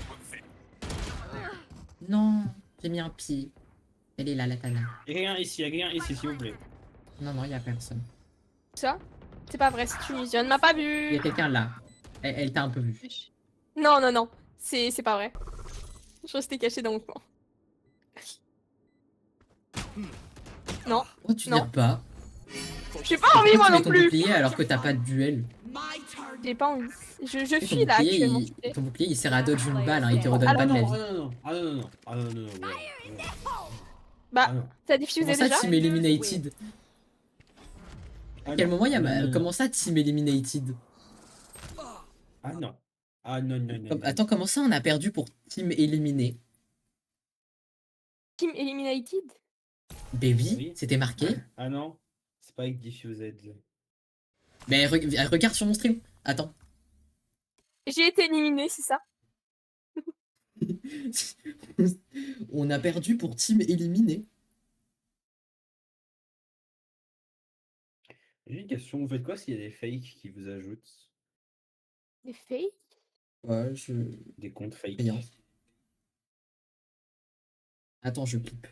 Non, j'ai mis un pied. Elle est là, la tana. Y'a quelqu'un ici, s'il vous plaît. Non, y a personne. Ça? C'est pas vrai, c'est Tunisien. Ne m'a pas Il y vu. a quelqu'un là. Elle t'a un peu vu. Non. C'est pas vrai. Je restais caché dans mon coin. Non. Pourquoi tu Non. tires pas? J'ai pas envie, moi Tu mets non ton plus. bouclier alors que t'as pas de duel. J'ai pas envie. Je Ton fuis là bouclier, actuellement. ton bouclier, il sert à dodge une balle, hein, il te redonne pas de la vie. Non. Bah, Ah non. t'as diffusé Comment ça, déjà? Team Eliminated? À quel moment il y a Non. Comment ça, Team Eliminated? Ah non. Ah non. Attends, comment ça, on a perdu pour Team Éliminé? Team Eliminated? Baby, Oui. c'était marqué. Ah non. C'est pas avec Diffused. Mais regarde sur mon stream. Attends. J'ai été éliminé, c'est ça? On a perdu pour Team Éliminé. J'ai une question, vous faites quoi s'il y a des fakes qui vous ajoutent? Des fakes? Ouais, Des comptes fake? Rien. Attends, je clip.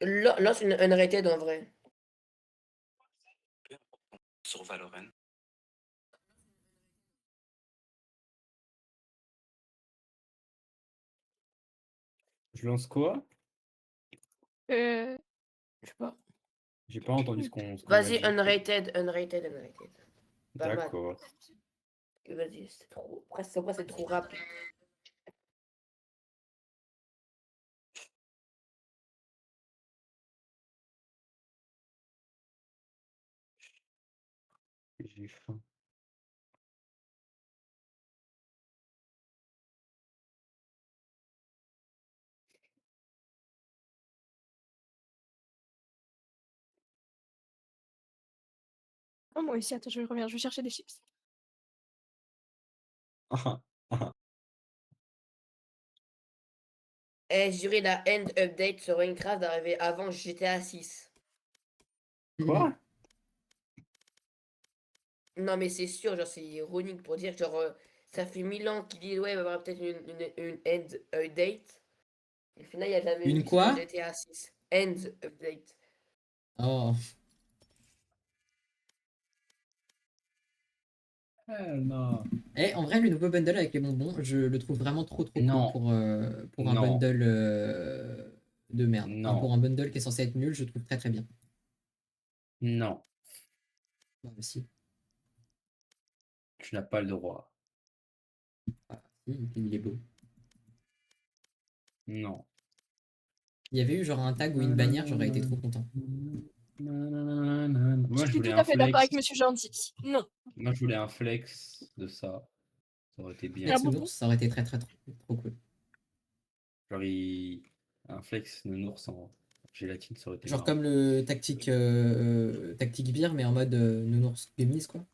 Lance une unrated en vrai. Sur Valorant. Je lance quoi? Je sais pas. J'ai pas entendu ce qu'on Vas-y, a dit. unrated. Pas mal. D'accord. Vas-y, c'est trop. Presque moi, c'est trop rapide. J'ai faim. Oh, moi aussi, attends, je reviens, je vais chercher des chips. Ah, ah. Eh, je dirais la end update sur Minecraft d'arriver avant GTA 6. Quoi? Non, mais c'est sûr, genre, c'est ironique pour dire, genre, ça fait 1000 ans qu'il dit, ouais, il va y avoir peut-être une end update. Et au final, il n'y a jamais Une eu quoi? sur GTA 6. End update. Oh. Non. Eh, en vrai, le nouveau bundle avec les bonbons, je le trouve vraiment trop cool Non. pour un Non. bundle de merde. Enfin, Non. pour un bundle qui est censé être nul, je trouve très très bien. Non. Bah, si. Tu n'as pas le droit. Ah, si, il est beau. Non. Il y avait eu genre un tag ou une bannière, j'aurais été trop content. Moi, Je je suis voulais tout un à fait d'accord avec flex. Monsieur Gentil. Non. Moi, je voulais un flex de ça. Ça aurait été bien. Ah, Flex bon, nounours, ça aurait été très très trop cool. Genre, un flex nounours en gélatine, ça aurait été Genre marrant. comme le tactique beer, mais en mode nounours gummies, quoi.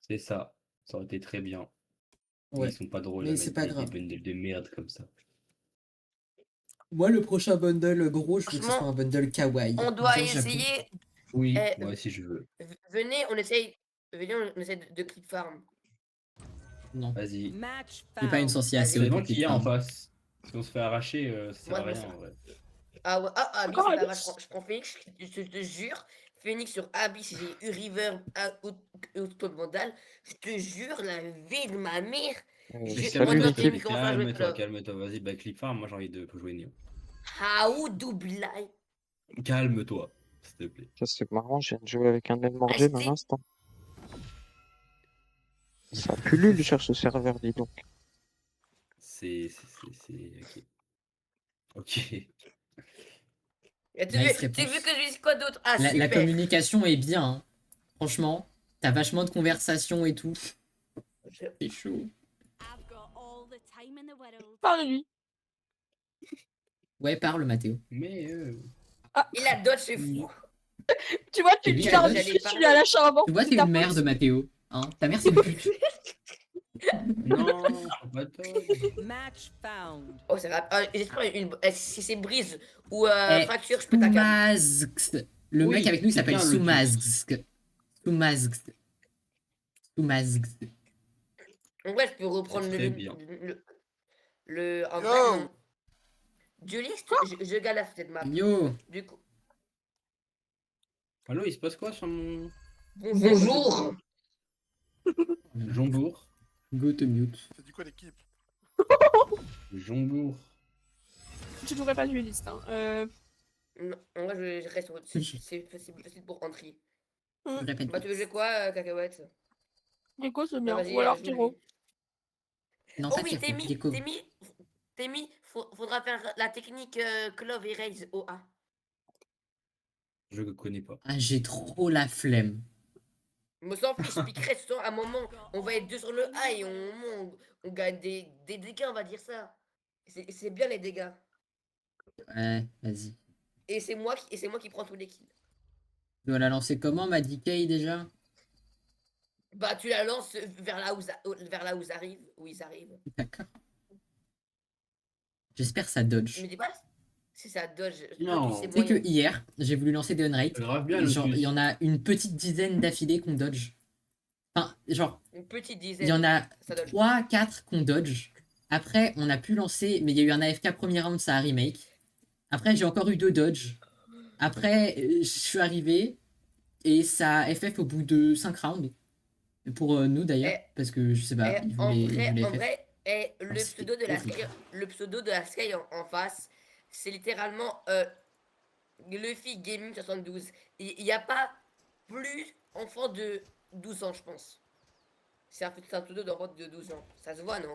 C'est ça. Ça aurait été très bien. Mais Ouais. ils sont pas drôles Mais à c'est mettre pas des grave. bundles de merde comme ça. Moi, le prochain bundle gros, je veux que ce soit Franchement, un bundle kawaii. on doit Bien Japon. essayer. Oui, Eh, moi aussi je veux. venez, on essaye. Venez, on essaie de click farm. Non. Vas-y. Match J'ai pas une found. sorcière Vas-y. assez Ça haute dépend pour qui click y a en farm. face. Si on se fait arracher, ça sert Moi, à je me rien sers. en vrai. Ah ouais, Abyss, Encore c'est pas Abyss? grave, je prends Phoenix, je te jure. Phoenix sur Abyss, j'ai eu River au Vandal. Je te jure, la vie de ma mère. Moi, Salut dans l'équipe. tes comment faire jouer Calme-toi, Club. calme-toi. Vas-y, bah click farm, moi j'ai envie de jouer Néo. How Dublai. Calme-toi, s'il te plaît. Ça c'est marrant, je viens de jouer avec un aile mordé dans l'instant. Ça pullule sur ce serveur, dis donc. C'est. Ok. Ok. Tu Nice veux réponse. que je dise quoi d'autre? Ah, La super. communication est bien, hein. Franchement, t'as vachement de conversations et tout. Je- C'est chaud. I've got all the time in the world. Parle de lui. Ouais, parle, Mathéo. Mais. Il a dodge, c'est fou. Tu vois, Et tu lui, tu elle l'as a redit, dodge. tu lui as lâché avant. Tu vois, c'est t'es ta une faute. merde, Mathéo. Hein, ta mère, c'est une pute. Non, faut pas dodge. Match found. Oh, c'est grave. J'espère si c'est brise ou Eh, fracture, je peux ta câble. Soumazgst. Le Oui, mec avec nous, il c'est s'appelle bien le Soumazgst. Soumazgst. En vrai, je peux reprendre C'est très bien. en vrai, Yo. non. Duelist, je galère cette map. Yo. Du coup. Allô, il se passe quoi sur mon. Bonjour. Jombourg. Go to mute. C'est du quoi l'équipe? Jombourg. Tu devrais pas dueliste. Hein. Non, en vrai, je reste. C'est facile pour entrer. Je répète. Bah, tu veux jouer quoi, cacahuète? Gecko, c'est Bah, bien. vas-y, Ou alors joue Pyro. lui. Non, Oh pas oui, Tiro, Gecko. faudra faire la technique Clove et Raise au A. Je ne connais pas. Ah, j'ai trop la flemme. Me s'en fiche, je piquerai ce soir. À un moment, on va être deux sur le A et on gagne des dégâts, on va dire ça. C'est bien les dégâts. Ouais, vas-y. Et c'est moi qui prends tous les kills. Tu dois la lancer comment, ma DK déjà? Bah, tu la lances vers là où ils arrivent. D'accord. J'espère que ça dodge. Mais dis pas si ça dodge. Non. Lotus, c'est Tu sais que moyen. hier, j'ai voulu lancer des unrate. Ça grave bien, Genre, Lotus. il y en a une petite dizaine d'affilés qu'on dodge. Enfin, genre, Une petite il dizaine. y en a Ça dodge. 3-4 qu'on dodge. Après, on a pu lancer, mais il y a eu un AFK premier round, ça a remake. Après, j'ai encore eu 2 dodge. Après, je suis arrivé et ça a FF au bout de 5 rounds. Pour nous d'ailleurs, parce que je sais pas, ils En voulaient FF. vrai, le c'est pseudo de la horrible. Sky, le pseudo de la Sky en face, c'est littéralement Luffy Gaming 72. Il n'y a pas plus enfant de 12 ans, je pense. C'est un pseudo d'enfant de 12 ans. Ça se voit, non?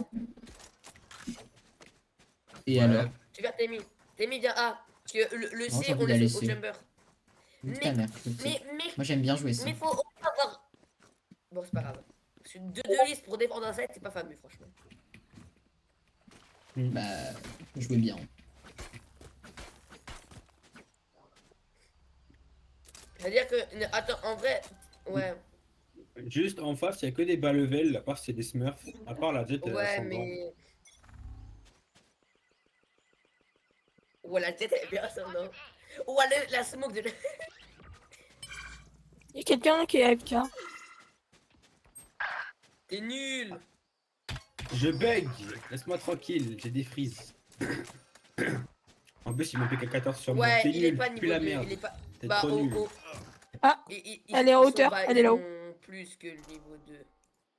Et Ouais. alors? Tu viens, Temi, viens A. Le Non, C, j'ai envie on d'aller laisse au C. chamber. Nique ta mère, ok. Moi j'aime bien jouer ça. Mais faut avoir. Bon, c'est pas grave. Parce que deux listes pour défendre un set, c'est pas fameux, franchement. Bah, jouer bien. C'est-à-dire que. Attends, en vrai. Ouais. Juste en face, il n'y a que des bas level, à part c'est des smurfs. À part la tête, elle a Ouais, ascendant. mais. Ouais, la tête elle est bien ascendant. Ouais, la smoke de. Il y a quelqu'un qui est AFK. T'es nul. Je bug, laisse-moi tranquille, j'ai des frises. En plus, il me fait 14 sur moi. Ouais, T'es il est nul, pas pue niveau la 2. merde. Il est pas. T'es Bah, trop nul. Ah, elle est en hauteur, elle est là-haut. Ils sont plus que le niveau 2.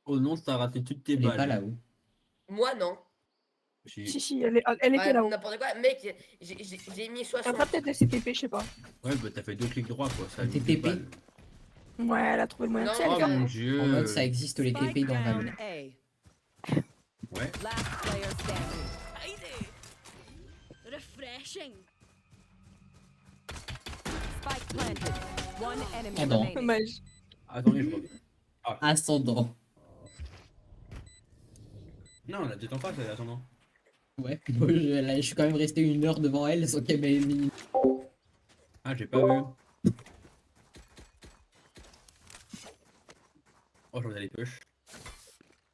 Oh non, t'as raté toutes tes Elle est balles. pas là-haut. Moi, non. Si, elle était Bah, là-haut. n'importe quoi, mec, j'ai mis 60. Après, peut-être elle s'est TP, je sais pas. Ouais, bah t'as fait 2 clics droits quoi. Ça a mis TP. 2 balles. Ouais, elle a trouvé le moyen de Non, faire. Oh non, mon dieu. En mode, ça existe les Spike TP dans down Valo. A. Ouais. Last player standing. Refreshing. Spike planted. One enemy Oh non. remaining. Dommage. Attendez, je reviens. Ascendant. Non, la tête en face, elle est ascendant. Ouais, moi, là, je suis quand même resté 1 heure devant elle sans qu'elle m'ait mis. Ah, j'ai pas vu. Oh, j'en ai les push.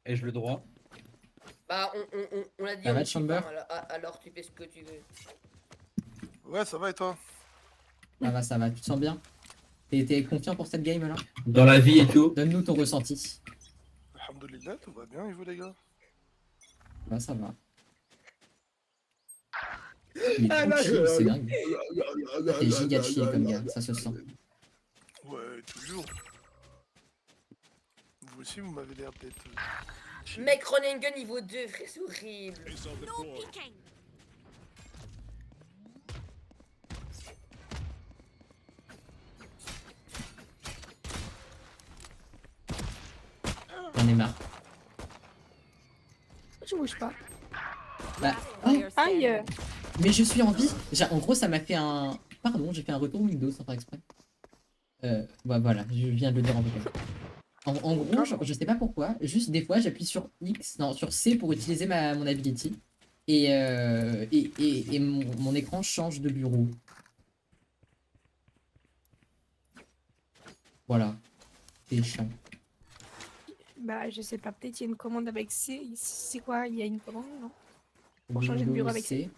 Ai-je le droit? Bah, on l'a dit. Ça va, on dit Chamber? pas, alors tu fais ce que tu veux. Ouais, ça va et toi? Ça va, tu te sens bien? T'es confiant pour cette game là? Dans la vie et tout. Donne-nous ton ressenti. Alhamdoulilah, tout va bien et vous les gars? Ouais, ça va. Il est trop chill, c'est dingue. T'es giga chill comme gars, ça se sent. Ouais, toujours. Vous aussi, vous m'avez l'air d'être... Mec, running gun niveau 2, frère, c'est horrible. No peeking. J'en ai marre. Je bouge pas. Bah, Player Aïe. standing. mais je suis en vie. En gros, ça m'a fait un. Pardon, j'ai fait un retour Windows sans faire exprès. Bah voilà, je viens de le dire en vocal. En gros, je sais pas pourquoi, juste des fois j'appuie sur X, non, sur C pour utiliser mon ability. Et mon écran change de bureau. Voilà. C'est chiant. Bah, je sais pas, peut-être il y a une commande avec C. C'est quoi? Il y a une commande, non? Pour changer de bureau avec C.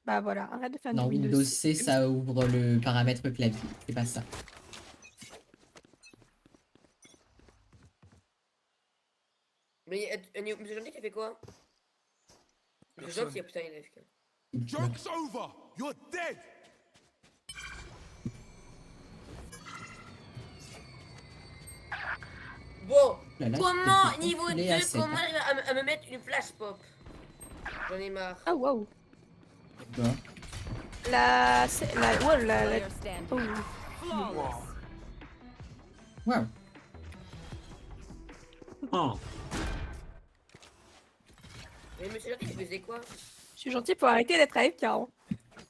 Bah voilà, arrête de faire Non, du Windows C, ça ouvre le paramètre clavier. C'est pas ça. Mais Monsieur Gentil, tu fait quoi? Monsieur Gentil, putain, il est AFK. Joke's over! You're dead! Bon, Là, là, comment, je peux niveau 2, enculer à sept, comment hein. arriver à me mettre une flash pop? J'en ai marre. Ah, waouh. Quoi? Ouais, la... Player standing. Oh. Flawless. Waouh. Oh. Mais Monsieur Gentil, tu faisais quoi? Je suis gentil pour arrêter d'être AFK. Hein.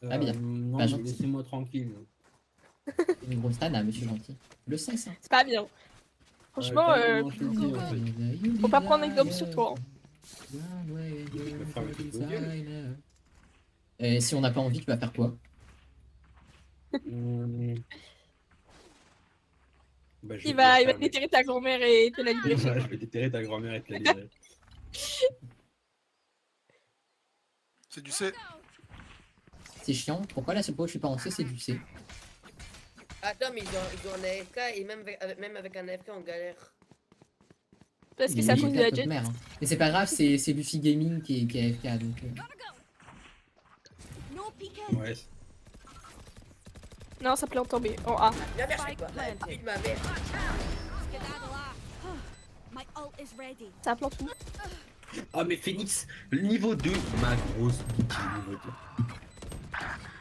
Ah bien. Non, Pas gentil. laissez-moi tranquille. Une grosse tana, monsieur gentil. Le sais, ça. C'est pas bien. Franchement, Carrément, je te le dis, en fait. faut pas prendre exemple sur toi. Et si on n'a pas envie, tu vas faire quoi? Bah, je Il vais va faire déterrer ta grand-mère et te la le- libérer. Ouais, je vais déterrer ta grand-mère et te la libérer. C'est du C. C'est chiant. Pourquoi la seule fois où je suis pas en C, c'est du C? Attends, mais ils ont un AFK et même avec un AFK, on galère. Parce que Il c'est à est cause de AFK la de jet. mère, hein. Mais c'est pas grave, c'est Luffy Gaming qui est AFK, donc... No peeking. Ouais. Non, ça plante en B, en A. Ma mère, je sais Spike quoi? planted. Putain, ma mère. Skedaddle off. My ult is ready. Ça plante où? Ah, mais Phoenix, le niveau 2, ma grosse boutique niveau 2.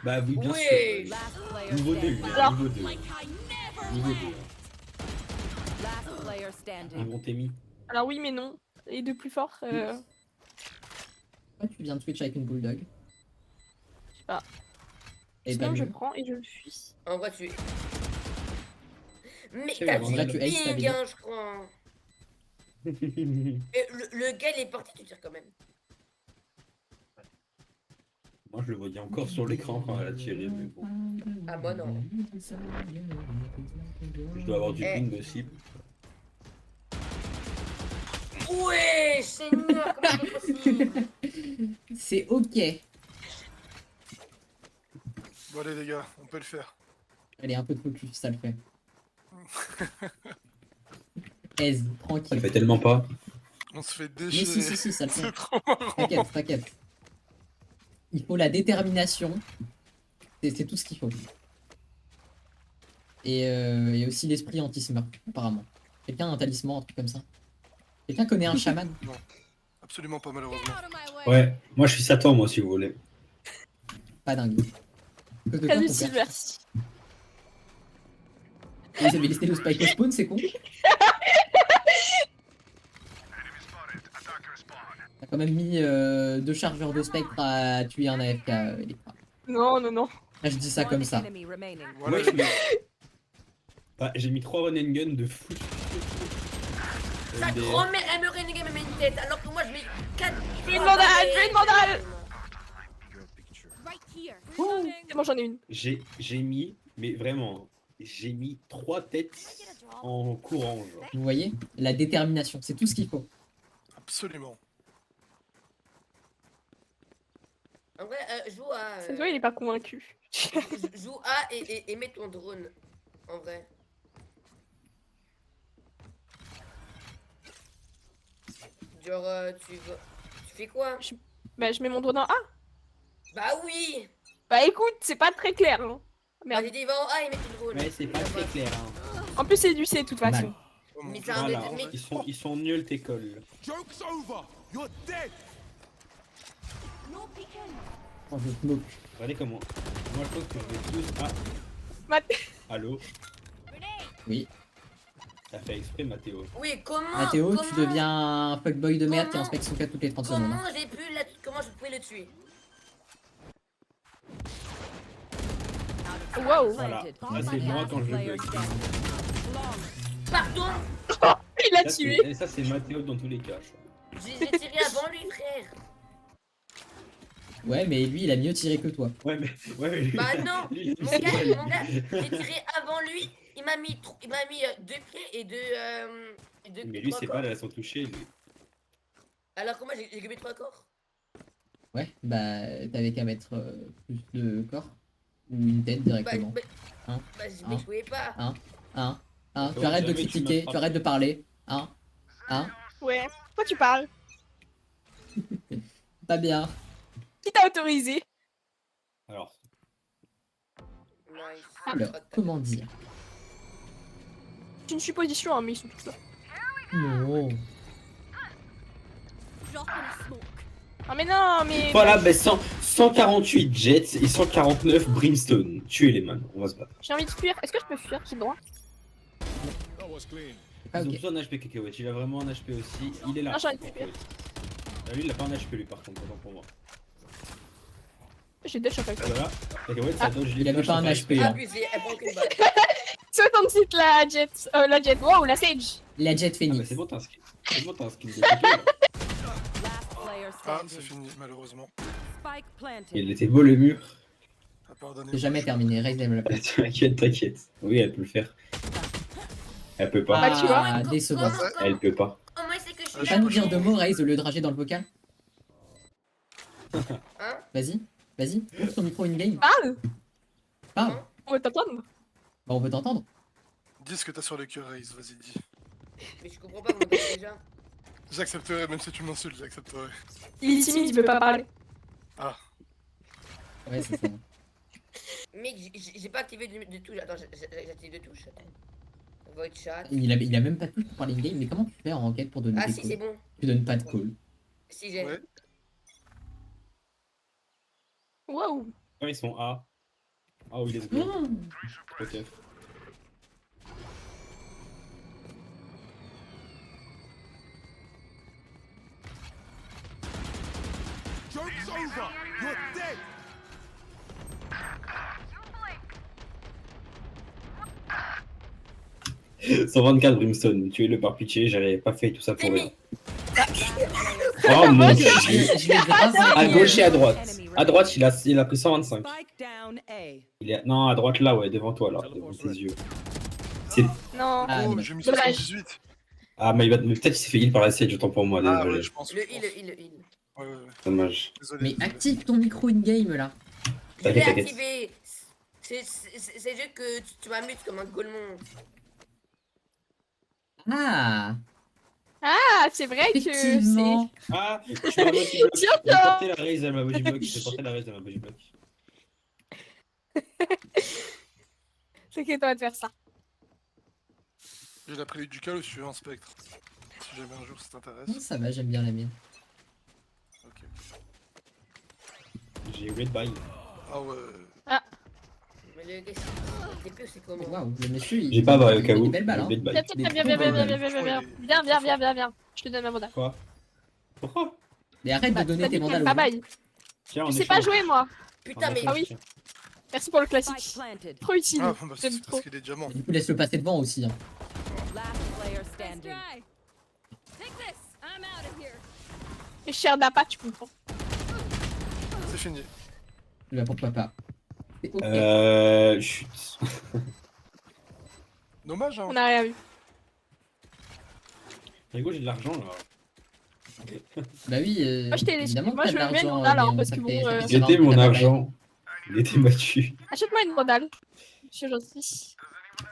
Bah oui, bien Oui. sûr. Last player Niveau 2, standing. niveau 2. Like I never Niveau left. 2. Last player Ils standing. vont t'aimer. Alors oui, mais non. Les deux plus forts, Pourquoi tu viens de Twitch avec une bulldog? je sais pas. Et pas Sinon, je mieux. prends et je le fuis. En vrai, tu. Mais C'est t'as vrai, dit en vrai, tu hates ta ping, vidéo. hein, je crois. Et le gars, il est parti, tu tires quand même. Moi, je le voyais encore sur l'écran quand elle a tiré, mais bon. Ah, moi, non. Je dois avoir du Eh. ping de cible. Ouais, Seigneur, comment c'est possible? C'est ok. Bon allez les gars, on peut le faire. Allez, un peu de focus, ça le fait. Aise, Ça tranquille. fait tellement pas. On se fait Mais déchirer. si, ça le fait. C'est trop marrant. T'inquiète, t'inquiète. Il faut la détermination. C'est tout ce qu'il faut. Et aussi l'esprit anti-smurf, apparemment. Quelqu'un a un talisman, un truc comme ça. Quelqu'un connaît un chaman? Non, absolument pas malheureusement. Out of my way. Ouais, moi je suis Satan, moi, si vous voulez. Pas dingue. Que de Très temps, ton utile, père. merci. Vous avez laissé le spike au spawn, c'est con. T'as quand même mis 2 chargeurs de spectre à tuer un AFK, Electra. Non, non, non. Là, je dis ça One comme ça. enemy remaining. Voilà, Ouais, les gars. Bah, j'ai mis 3 run and gun de fou. Sa MDR. grand-mère, elle me renégait même une tête, alors que moi je mets 4. Je vais une mandale, je vais une mandale. Right here. C'est bon, j'en ai une. J'ai mis, mais vraiment, j'ai mis 3 têtes en courant, genre. Vous voyez? La détermination, c'est tout ce qu'il faut. Absolument. En vrai, joue à. Ça se voit, il est pas convaincu. Joue à et mets ton drone. En vrai. Genre, tu fais quoi? Bah, je mets mon drone en A. Bah oui! Bah, écoute, c'est pas très clair. Hein. Bah, Merde. j'ai dit va en A et mets ton drone. Ouais, c'est pas Ça très va. clair, hein. En plus, c'est du C de toute Mal. façon. Oh mon Mais Dieu. c'est un Voilà, mais- ils sont nuls tes cols. Oh, je smoke. Regardez comment. Moi je pense que je vais tous. Ah, Mat- allô? Oui. T'as fait exprès, Mathéo. Oui, comment? Mathéo, tu comment- deviens un fuckboy de merde qui Comment- inspecte son cas toutes les 30 secondes. Comment hein. j'ai pu comment je pouvais le tuer? Wow. Voilà. Planted. Là, c'est moi quand je Player bug. standing. Pardon? Il a Ça, tué. c'est- ça, c'est Mathéo dans tous les cas. je crois. J'ai tiré avant lui, frère. Ouais, mais lui, il a mieux tiré que toi. Ouais, mais lui. Bah non, lui, il Mon sait gars, pas, mon gars, j'ai tiré avant lui. Il m'a mis 2 pieds et 2 Mais lui, c'est pas corps. là sans toucher, lui. Alors que moi j'ai gobé 3 corps. Ouais, bah, t'avais qu'à mettre plus de corps. Ou une tête directement. Hein, je hein. m'échouais pas. Hein, tu Ouais, arrêtes de jamais tu critiquer, m'attrapes. tu arrêtes de parler. Ouais. Pourquoi tu parles? Pas bien. Qui t'a autorisé? Alors, Nice. Alors, comment dire? C'est une supposition, hein, mais ils sont tous là. Non. Drop in a smoke. Ah, mais non, mais. voilà, bah, 148 Jets et 149 Brimstone. Tuez les man, on va se battre. J'ai envie de fuir. Est-ce que je peux fuir? J'ai le droit? Ah, Ils ont ok. tous un HP Cacahuète, il a vraiment un HP aussi. Il est là. Non, j'ai envie de fuir. Ah, lui, il a pas un HP lui par contre, autant pour moi. J'ai deux chocs. Ah, voilà, Cacahuète, ça dodge les Il avait flashs pas un sans HP, faire hein. Abusé, elle prend aucune balle. 66 la jet. La jet. Wow, la sage. La Jet Ah, bah, Phoenix. c'est bon, t'as un skin. C'est bon, t'as un skin de Cacahuète, là. Last player Ah, c'est standing. fini, malheureusement. Spike planted. Il était beau le mur. Ah, pardonnez-moi. C'est jamais terminé, Raise la place. T'inquiète, t'inquiète. Oui, elle peut le faire. Elle peut pas. Bah, tu vois. Ah, décevant. Comment- Elle peut pas. Comment il sait que je suis Tu là? vas nous dire 2 mots, Raise, au lieu de rager dans le vocal? Hein? Vas-y, ouvre ton micro in-game. Parle. Parle. On va t'entendre. Bah, on veut t'entendre. Dis ce que t'as sur le cœur, Raze, vas-y, dis. Mais je comprends pas, vous m'entendez déjà. J'accepterai, même si tu m'insultes, j'accepterai. Il est timide, il veut pas parler. Ah, Ouais, c'est ça. Mec, j'ai pas activé de touche. Attends, j'ai activé 2 touches. Attends. Void chat. Il a même pas de touche pour parler in-game, mais comment tu fais en enquête pour donner Ah des si, calls? c'est bon. Tu donnes pas de call. Si j'ai. ouais. Wow. Ah, ils sont A. Ah oui, let's go. Ok. Joke's over! You're dead! 124 Brimstone, tuez-le par pitié, j'avais pas fait tout ça pour rien. Timmy. Oh mon Je dieu. l'ai grave À envoyé. gauche et à droite. À droite, il a pris 125. Spike down A. Il est... Non, à droite là, ouais, devant toi, là, devant tes yeux. C'est... Non. Ah, Oh, mais j'ai mis Dommage. 78. Ah, mais peut-être qu'il s'est fait heal par la Sage, autant pour moi, Ah désolé. ouais, je pense. Le je pense. heal, le heal. Ouais, ouais, ouais. Dommage. Désolé. Mais désolé. active ton micro in-game là. Je l'ai T'inquiète, t'inquiète. activé. C'est juste que tu m'amuses comme un golemon. Ah, Ah, c'est vrai que c'est. effectivement. Ah, je suis un body block. Tiens, J'ai porté la raise à ma body block. J'ai porté la raise à ma body block. T'inquiète, on va te faire ça. J'ai la prélude du cal ou je suis un spectre. Si jamais un jour ça t'intéresse. Non, ça va, j'aime bien la mienne. Ok. J'ai red buy. Ah ouais. Mais le gars, TP, c'est comment? Waouh, le monsieur il. J'ai pas il au a cas où. des belles balles, hein. Red buy. Viens, Des viens, viens, très viens, belles viens, balles. viens, viens, viens, viens, viens, viens, viens. Je te donne ma mandale. Quoi? Pourquoi? Mais arrête de donner T'as tes dit mandales qu'elle aux gens. babaille. Tiens, Je on sais pas jouer, moi. Putain, mais. Ah oui. Merci pour le Spike classique. planted. Trop utile. Ah, bah, J'aime c'est trop. parce qu'il est diamant. Du coup, laisse-le passer devant aussi. Hein. Last player standing. Et cher d'appât, tu comprends. C'est fini. Bah, pourquoi pas. C'est ok. Chut. Dommage, hein. On a rien vu. Rigo, j'ai de l'argent là. Bah oui, Moi, je t'ai laissé. évidemment que Moi, t'as je de veux bien une l'argent, mandale, hein, Guillaume, parce ça que fait- bon. ça fait J'ai savoir été que mon t'as pas argent. Il était battu. Achète-moi une mandale. Je suis gentil.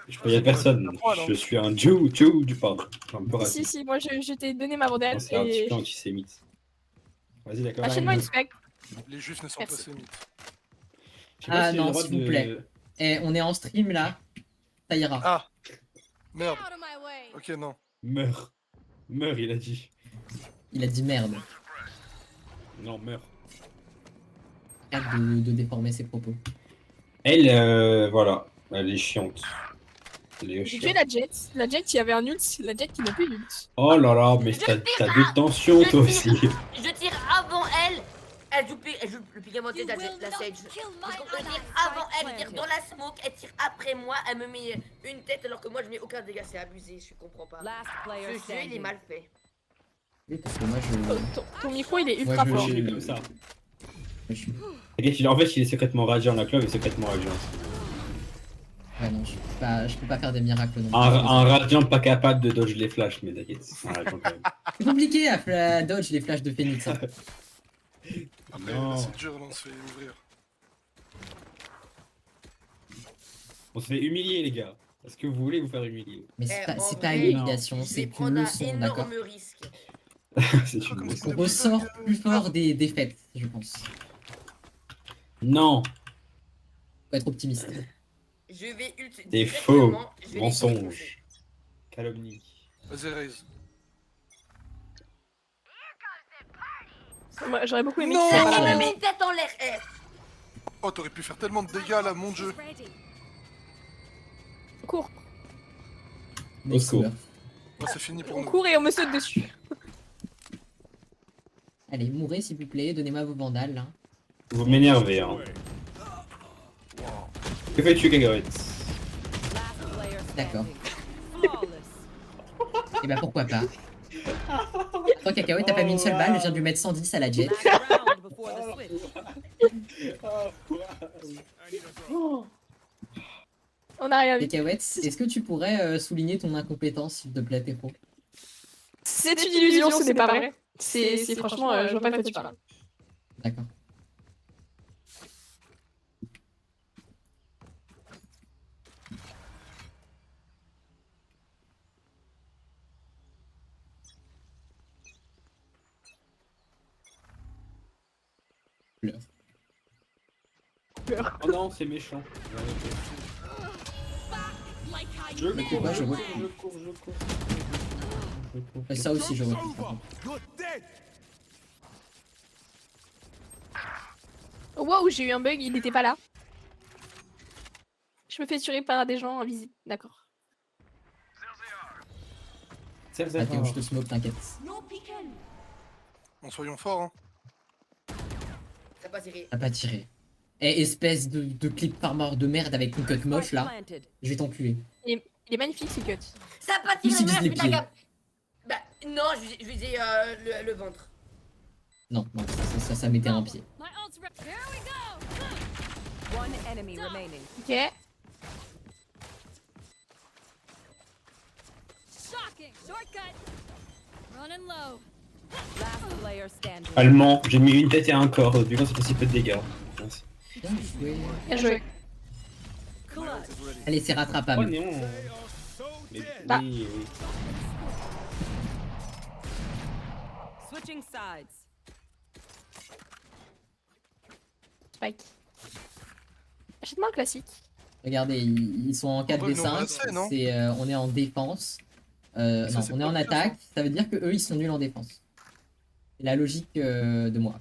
Je payais personne. Je suis un Jew du pardon. Je suis un peu Si, raciste. si, moi, je t'ai donné ma mandale. Non, c'est un petit Et. peu antisémite. Vas-y, d'accord. Achète-moi une spec. Les juifs ne sont Merci. pas sémites. Je sais pas Ah si j'ai le non, droit s'il vous de- plaît. Eh, on est en stream là. Ça ira. Ah. Merde. Out of my way. Ok, non. Meurs. Meurs, il a dit. Il a dit merde. Non, meurs. Arrête de déformer ses propos. Elle, voilà. Elle est chiante. Elle est J'ai chiante. tué la Jet. La Jet, il y avait un ult. La Jet qui n'a plus d'ult. Oh là là, mais t'as des tensions toi aussi. Je tire avant elle. Elle joue le pick and monter de la Sage. Parce qu'on peut dire avant elle, je tire dans la smoke, elle tire après moi, elle me met une tête alors que moi je mets aucun dégât, c'est abusé, je comprends pas. Last player Ce jeu il est standing. mal fait. Oui, parce que moi je. Ton micro, il est Moi, ultra je- fort. Il est comme ça. je- T'inquiète, en fait, il est secrètement radiant, la club est secrètement radiant. Ouais, non, je peux pas faire des miracles. Non. Un radiant pas capable de dodge les flashs, mais t'inquiète. Un radiant quand même. C'est compliqué à dodge les flashs de Phoenix. Hein. Après, Non. là, c'est dur, là, on se fait ouvrir. On se fait humilier, les gars. Est-ce que vous voulez vous faire humilier? Mais c'est Eh, pas, en c'est pas vrai, une humiliation, Je vais c'est une prendre un leçon, d'accord. énorme risque. C'est une Comme leçon. On ressort plus fort des défaites, je pense. Non, Faut être optimiste. Je vais ult c'est directement, faux. je vais les défoncer. Mensonge. Calomnie. Vas-y, raise. Moi, j'aurais beaucoup aimé Non. qu'il soit pas Elle là. me met une tête en l'air, eh. Oh, t'aurais pu faire tellement de dégâts là, mon dieu. On court. Mais Au secours. Bon, c'est fini pour On nous. court et on me saute dessus. Allez, mourrez s'il vous plaît, donnez-moi vos vandales là. Vous m'énervez, hein. Que fais-tu, Kagaret? Last player D'accord. standing. Flawless. Et bah pourquoi pas. Toi Cacahuète, t'as pas mis une seule balle, je viens de lui mettre 110 à la jet. Last round before the switch. On a rien vu. Cacahuète, est-ce que tu pourrais souligner ton incompétence s'il te plaît, Tefro? C'est une illusion, ce n'est pas vrai. C'est franchement, je vois pas de quoi tu parles. D'accord. Pleure. Oh non, c'est méchant. Je cours, Moi, je je cours, recule. je cours, je cours. Je cours. Ça aussi, je Joke's recule. par over. contre. You're dead. Wow, j'ai eu un bug, il n'était pas là. Je me fais tuer par des gens invisibles, d'accord. Ah, Théo, je te smoke, t'inquiète. Bon, soyons forts, hein. Ça pas tiré. T'as pas tiré. Eh, espèce de clip farmer de merde avec une cut moche Spike là, planted. je vais t'enculer. Il est magnifique ce cut. Ça a pas Il tiré, se vise merde, les putain, pieds. gars. Bah, non, je visais le ventre. Non, non, ça mettait un pied. One enemy remaining. Ok. Shortcut. Running low. Last player standing. Allemand, j'ai mis une tête et un corps, vu qu'on ça fait si peu de dégâts. Merci. Bien joué. Bien joué. Clutch. Allez, c'est Oh rattrapable. non. Mais, Bah. oui, oui. Switching sides. Spike. Achète-moi un classique. Regardez, ils sont en Ouais, nous, on 4v5. restait, non On est en défense. Ça, Non, c'est on est pas en bien, attaque. Ça veut dire que eux ils sont nuls en défense. C'est la logique de moi.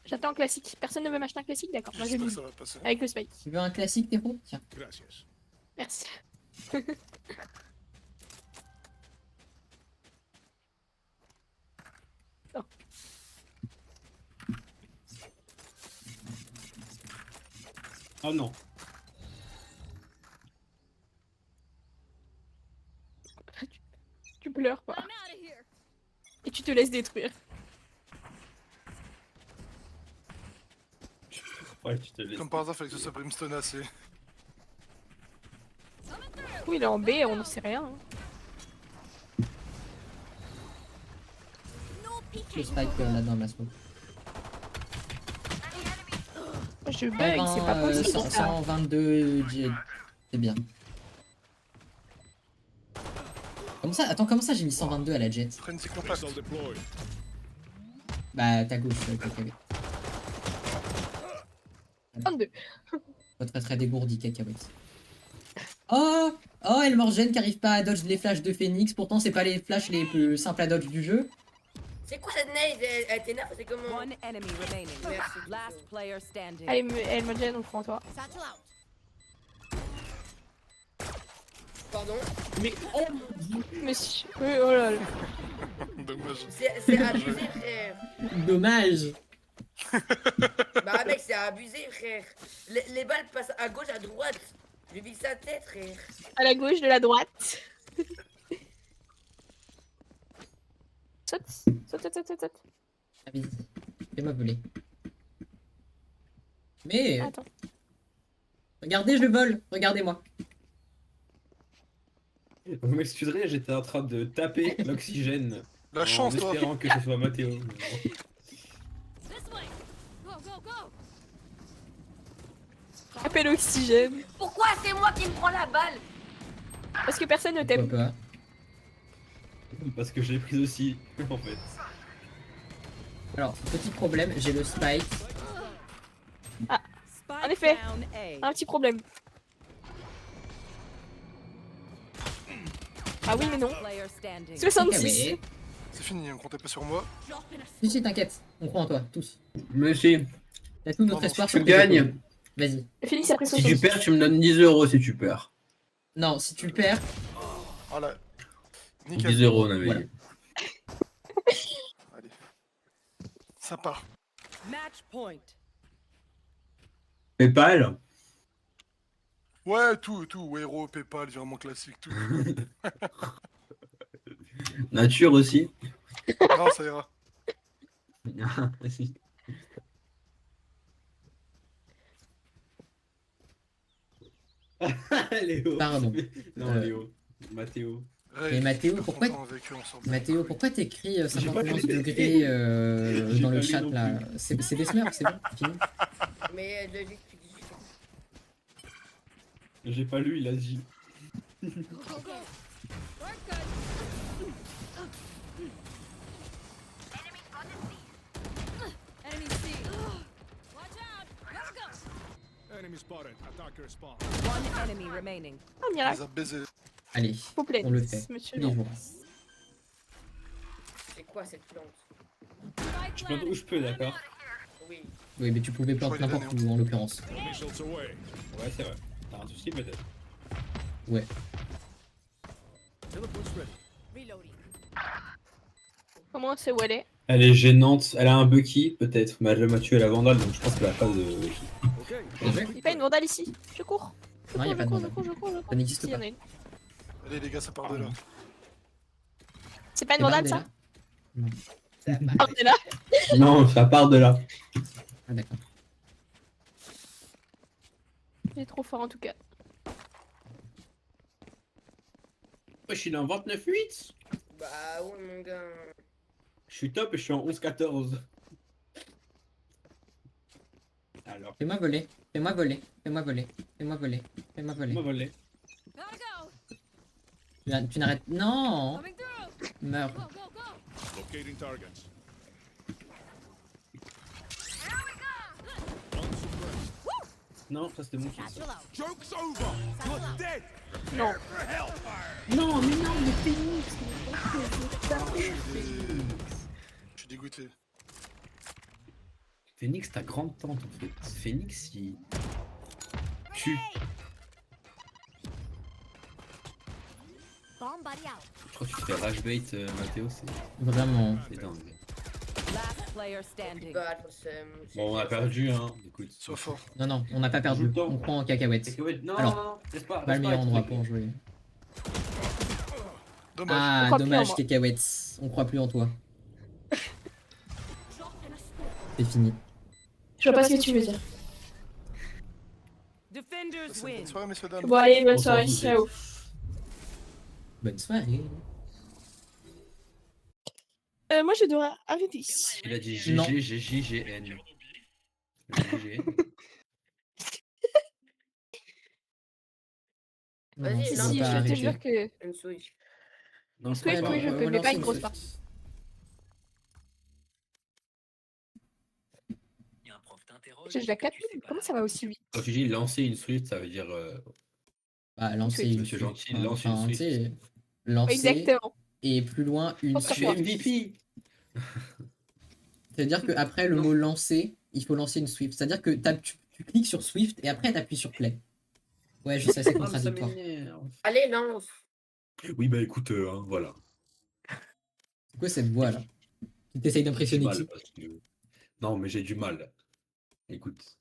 J'attends un classique. Personne ne veut m'acheter un classique? D'accord. Moi, je J'espère que l'ai ça va passer. avec le Spike. Tu veux un classique, Théro? Tiens. Gracias. Merci. Oh. Oh non. Tu pleures pas. I'm out of here. Et tu te laisses détruire. Ouais, tu te laisses. Comme par hasard, fallait que ce soit Brimstone assez. Oui, il est en B, on n'en sait rien. Hein. Le spike là dans la smoke. Je bug, c'est pas possible. 122 J. C'est bien. Comment ça? Attends, comment ça j'ai mis 122 à la jet? Frenzy contact. Missile deployed. Bah, ta gauche, cacahuète. 22. Pas très très dégourdi, cacahuète. Oh! Oh, Elmorgen qui arrive pas à dodge les flashs de Phoenix. Pourtant, c'est pas les flashs les plus simples à dodge du jeu. C'est quoi cette nade? Elle t'énerve, c'est comment? One enemy remaining. Merci. Last player standing. Allez, elle me gêne, on prend toi. Satchel out. Pardon? Monsieur. Oui, oh là là. Dommage. C'est abusé, frère. Dommage. Bah mec, c'est abusé, frère. Les balles passent à gauche, à droite. Je vis sa tête, frère. À la gauche, de la droite. Saute. Saute, saute, saute, saute. Ah, vas-y. Fais-moi voler. Mais. Attends. Regardez, je vole. Regardez-moi. Vous m'excuserez, j'étais en train de taper l'oxygène. La en chance, toi. espérant que ce soit Mathéo. This way. Go, go, go. Appelle l'oxygène. Pourquoi c'est moi qui me prends la balle? Parce que personne ne Pourquoi t'aime. pas? Parce que je l'ai prise aussi, en fait. Alors, petit problème, j'ai le spike. Spike En effet. down A. Un petit problème. Ah oui, mais non. Player standing. 66. C'est fini, on comptait pas sur moi. Si, si, t'inquiète. On croit en toi, tous. Monsieur, T'as tout notre Pardon, espoir tu sur tes gagnes. épaules. Vas-y. Félix a pris son Si tu sauce. perds, tu me donnes 10 euros si tu perds. Non, si tu le perds, Voilà. Nickel. 10 euros, on avait Voilà. dit. Allez. Ça part. Match point. PayPal. Ouais, tout, Wero, Paypal, virement classique, tout. Nature aussi. Non, ça ira. Si. Léo. Pardon. Non, Léo. Mathéo. Ouais, Mais Mathéo, je suis pourquoi- content avec eux, on s'en bat. Mathéo, pourquoi t'écris J'ai pas 51 lu. degrés J'ai dans pas le lu chat non là? plus. C'est des smurfs, c'est bon, fini. Mais logique, tu dis. J'ai pas lu, il a dit. Go, go, go. Shortcut. Enemy C. Watch out. Let's go. Enemy spotted. Attacker spawn. One enemy remaining. Ah, On miracle. les a baisés. Allez, S'il vous plaît. on le fait. Monsieur tous les non. jours. C'est quoi cette plante? Spike Je plante où planted. je peux, d'accord? Oui. Oui, mais tu pouvais planter Je crois n'importe qu'il est où en l'occurrence. Missiles away. Ouais, c'est vrai. T'as un souci peut-être. Ouais. Teleport's ready. Reloading. Comment c'est où elle est? Elle est gênante. Elle a un Bucky, peut-être. Mais elle m'a tué la vandale, donc je pense qu'elle a pas de. Okay. Bien joué. Il n'y a pas une vandale ici. Je cours. Je Non, y a pas de cours, vandale. je cours. Ça n'existe Si, y en pas. a une. Allez, les gars, ça part de là. C'est pas une C'est vandale ça? Bardella. Ah, t'es là? Non, ça part de là. Ah, d'accord. Il est trop fort en tout cas. Wesh, il est en 29-8. Bah ouais, mon gars. Je suis top et je suis en 11-14. Alors, Fais-moi voler. Fais-moi voler. Fais-moi voler. Fais-moi voler. Fais-moi voler. on va voler. Gotta go. Tu n'arrêtes. Non. Coming through. Meurs. Go, go, go. Locating targets. One suppressed. Non, ça c'était mon kill. Satchel out. Joke's over. You're dead. Non. For hellfire. Non, mais non, mais Phoenix. Je suis dégoûté. Phoenix, ta grande tante en fait. Phoenix, il tue. Bomb buddy out. Je crois que tu fais rage bait, Mathéo, Vraiment. c'est dingue. Last player standing. Bah, c'est. Bon, on a perdu, hein. Écoute. Sois fort. Non, non, on n'a pas perdu. Joue le temps. On prend en cacahuète. Non, Alors, non, laisse pas. Pas le meilleur endroit pour en jouer. Dommage. Ah, croit plus en dommage, moi. cacahuète. On croit plus en toi. C'est fini. Je vois pas ce que tu veux dire. Defenders Bonne win. soirée, messieurs, dames. Bon, allez, bonne On s'en soirée. fout, Ciao. Bonne soirée. Moi, je dois arrêter. Il a dit Non. GG, GG, GN. GG. Non, Vas-y, tu Si, peux non, si, pas je te arrêter. jure que. Une Switch. Non, Oui, oui, je peux, mais pas une grosse part. Je la capte. Comment ça va aussi vite? Quand tu dis lancer une Swift, ça veut dire. Bah, lancer une Monsieur Swift. Gentil, lance une Enfin, tu Swift. sais, lancer Exactement. et plus loin une Pense à Je suis toi. Swift. MVP. C'est-à-dire qu'après le mot lancer, il faut lancer une Swift. C'est-à-dire que tu cliques sur Swift et après t'appuies sur Play. Ouais, je sais, c'est Ah, mais ça contradictoire. m'énerve. Allez, lance. Oui, bah écoute, hein, voilà. C'est quoi cette voix là? Tu t'essayes J'ai du d'impressionner mal qui? parce que- Non, mais j'ai du mal. Écoute.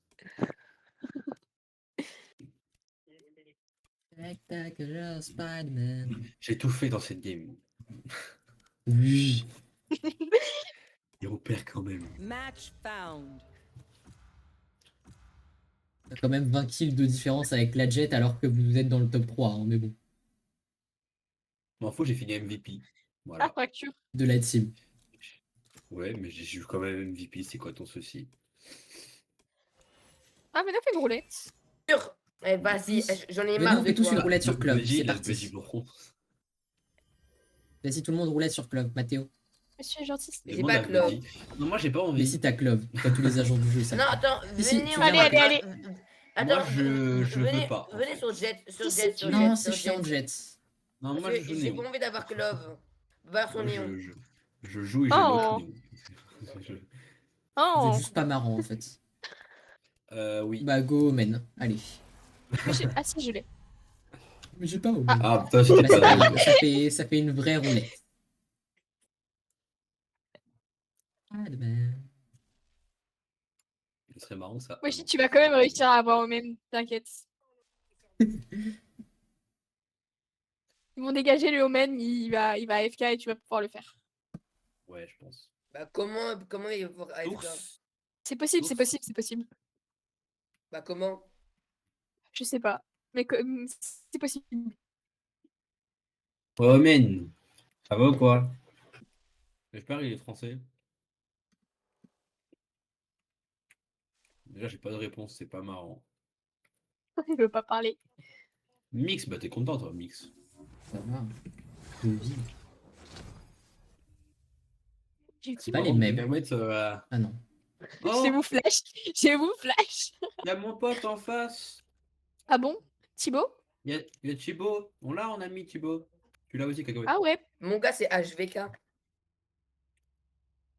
Spectacular Spider-Man. J'ai tout fait dans cette game. Oui. Et on perd quand même. Match found. T'as quand même 20 kills de différence avec la Jet alors que vous êtes dans le top 3, hein, mais bon. M'en fous, j'ai fini MVP. Ah, Voilà. fracture. De la team. Ouais, mais j'ai eu quand même MVP, c'est quoi ton souci? Ah, mais là, fais une roulette. Sûr. Eh, vas-y, j'en ai Mais marre non, de fais tous toi. une roulette sur Club. Vas-y, C'est vas-y, parti. Bron. Vas-y, tout le monde roulette sur Club, Mathéo. Monsieur est gentil. J'ai Demande pas à Club. Buddy. Non, moi j'ai pas Mais envie. si t'as Club, t'as tous les agents du jeu, ça. Non, attends, Si, si, venez. tu on viens va- d'appeler. Allez. Attends, Moi, je venez, veux pas, en Venez fait. sur Jet, sur Si, Jet, si, sur Non, Jet, c'est sur chiant, Jet. Jet. Non, Parce moi que je joue j'ai Néo. pas envie d'avoir Club. Va sur Moi, Néon. je joue et j'ai Oh. l'autre Néo. Je- Vous Oh. êtes juste pas marrant en fait. Oui. Bah, go, men. Allez. Ah, si, je l'ai. Mais j'ai pas oublié. Ah, putain, Bah, c'était c'est pas pas dingue. grave, ça fait une vraie roulette. Spider-Man. Ce serait marrant ça. Moi, je dis, tu vas quand même réussir à avoir au même, t'inquiète. Ils vont dégager le Omen, il va AFK et tu vas pouvoir le faire. Ouais, je pense. Bah, comment il va pouvoir AFK? Ours. C'est possible, c'est Ours. possible, c'est possible. Bah, comment? Je sais pas. Mais c'est possible. Oh, men. Ça va ou quoi? J'espère qu'il est français. Déjà, j'ai pas de réponse, c'est pas marrant. Il veut pas parler. Mix, bah t'es content toi, Mix. Ça va. Je vis. J'ai C'est pas les mêmes. Ah non. Oh, J'ai vous flash. J'ai vous flash. y a mon pote en face. Ah bon? Thibaut? Y a Thibaut. On l'a, on a mis Thibaut. Tu l'as aussi, Cacahuète. Ah ouais. Mon gars, c'est HVK.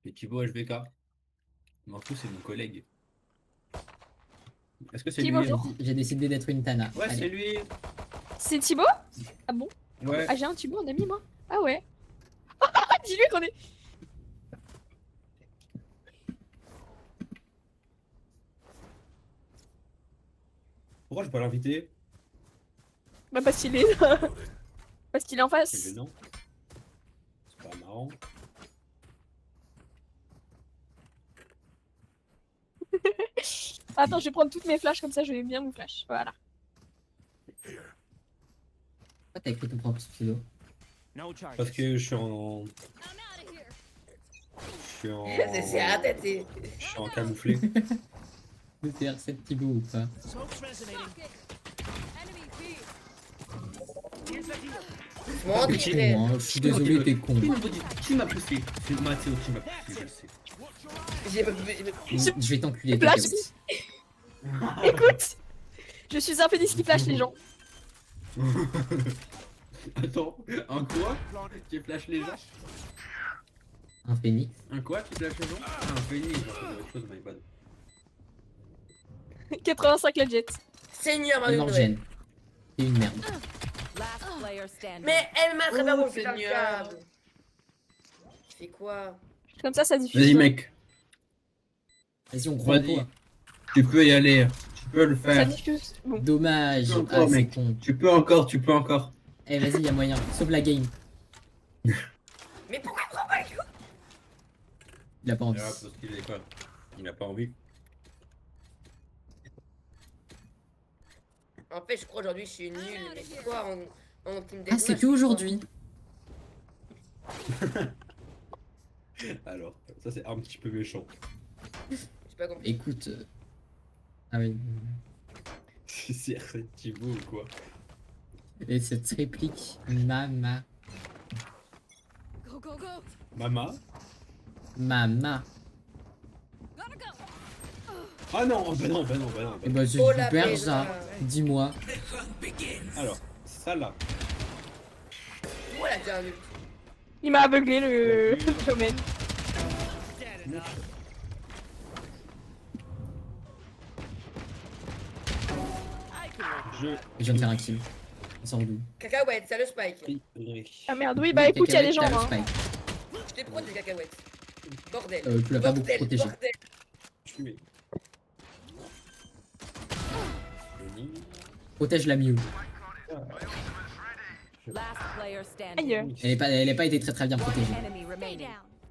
Et Thibaut HVK. M'en fous, c'est mon collègue. Est-ce que c'est lui? Thibaut, hein J'ai décidé d'être une Tana. Ouais, Allez. c'est lui. C'est Thibaut? Ah bon? Ouais. Ah, j'ai un Thibaut en ami, moi? Ah ouais. Dis-lui qu'on est. Pourquoi je peux pas l'inviter? Bah, parce qu'il est. Parce qu'il est en C'est face. gênant. C'est pas marrant. Attends, je vais prendre toutes mes flashs comme ça, je vais bien vous flash. Voilà. Pourquoi t'as écrit ton propre pseudo? No charges. Parce que je suis en. Je suis en. C'est raté. Je suis en camouflé. C'était R7 Thibaut ou pas? Smoke's resonating. Mon T'es dieu. con, hein, je suis désolé, t'es con. Qui m'a poussé? C'est Mathéo qui m'a poussé, je sais. Je vais t'enculer, Flash. t'inquiète. Écoute, je suis un pénis qui flash les gens. Attends, un quoi qui flash les gens? Un phénix. Un quoi qui flash les gens? Ah, un phénix, j'ai entendu autre chose, my bad. 85 la jet. Seigneur, Une Marie Noël. Morgane. T'es une merde. Last player standing. Mais elle m'a attrapé Oh, mon putain de Seigneur. câble. Tu fais quoi? Comme ça diffuse. Vas-y, pas. mec. Vas-y, on croit en Vas-y. toi. Tu peux y aller. Tu peux le Ça faire. diffuse. Bon. Dommage. Tu peux Ah, encore, c'est mec. con. Tu peux encore, tu peux encore. Eh, vas-y, y'a moyen. Sauve la game. Mais pourquoi tu prends pas le coup? Il a pas envie. Ah, parce qu'il est quoi? Il a pas envie. En fait, je crois aujourd'hui je suis nul. Mais pourquoi en team Ah, c'est que aujourd'hui. Alors, ça c'est un petit peu méchant. J'ai pas compris. Écoute. Ah oui. C'est R7 Thibaut ou quoi? Et cette réplique, mama. Go, go, go. Mama? Mama. Gotta go. Ah non, oh, bah non, bah non, bah non. Et bah, c'est Oh, la super pèse, ça. là. Dis-moi. Alors, ça là. Voilà, t'es un nul. Il m'a aveuglé le domaine. Je Je viens de faire un kill. On sort d'où? Cacahuète, c'est le spike. prierai. Ah merde, oui, bah écoute, il y a des gens. Cacahuète, Hein. t'as le spike. Je t'ai pro des cacahuètes. Bordel. Tu l'as pas beaucoup Bordel, protégé. bordel. Tuer. Protège la Mew. Last player standing. Aïe. Elle est pas été très bien protégée. Enemy remaining.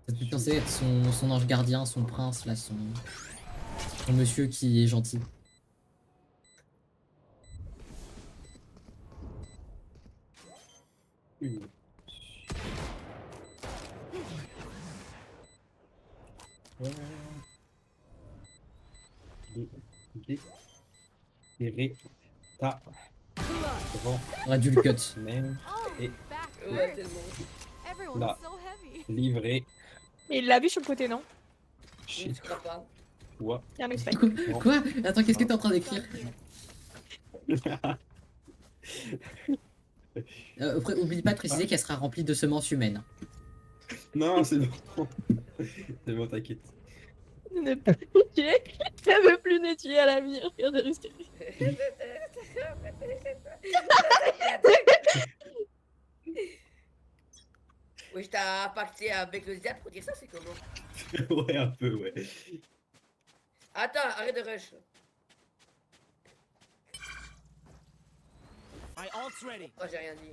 Ça peut penser être son ange gardien, son prince, là, son monsieur qui est gentil. Une. Tirer ta vent On aurait dû le cut. même et Ouais, tellement. Everyone's Là. so heavy. livrer Mais il l'a vu sur le côté, non? Je chez ne crois pas. toi. Il y a un spike. Quoi? Attends, qu'est-ce que t'es en train d'écrire? Après, oublie pas de préciser qu'elle sera remplie de semences humaines. Non, c'est bon. C'est bon, t'inquiète. Ne pas nettoyer. Elle veut plus nettoyer à l'avenir. Regardez, risqué. Oui, je t'ai impacté avec le diable pour dire ça, c'est comment? Ouais, un peu, ouais. Attends, arrête de rush. My ult's ready. Oh, j'ai rien dit.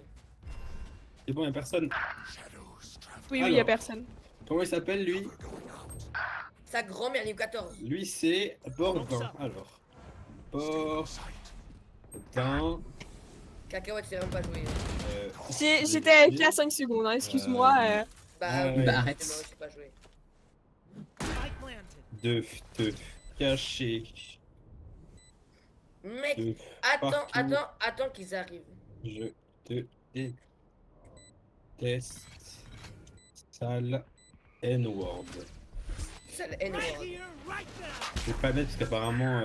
C'est bon, y'a personne. Oui, oui, il y a personne. Comment il s'appelle lui? Sa grand-mère, niveau 14. Lui, c'est Bordin. Alors. Bordin. Cacahuète, c'est vraiment pas joué. J'étais AFK à 5 secondes, hein, excuse-moi. Bah, Ah oui, ouais. arrête. c'est moi, je sais pas jouer. Spike planted. De te cacher. Mec, De attends, partout. attends qu'ils arrivent. Je te déteste. Sale N-word. C'est le N-word. Here, right now. Je vais pas mettre parce qu'apparemment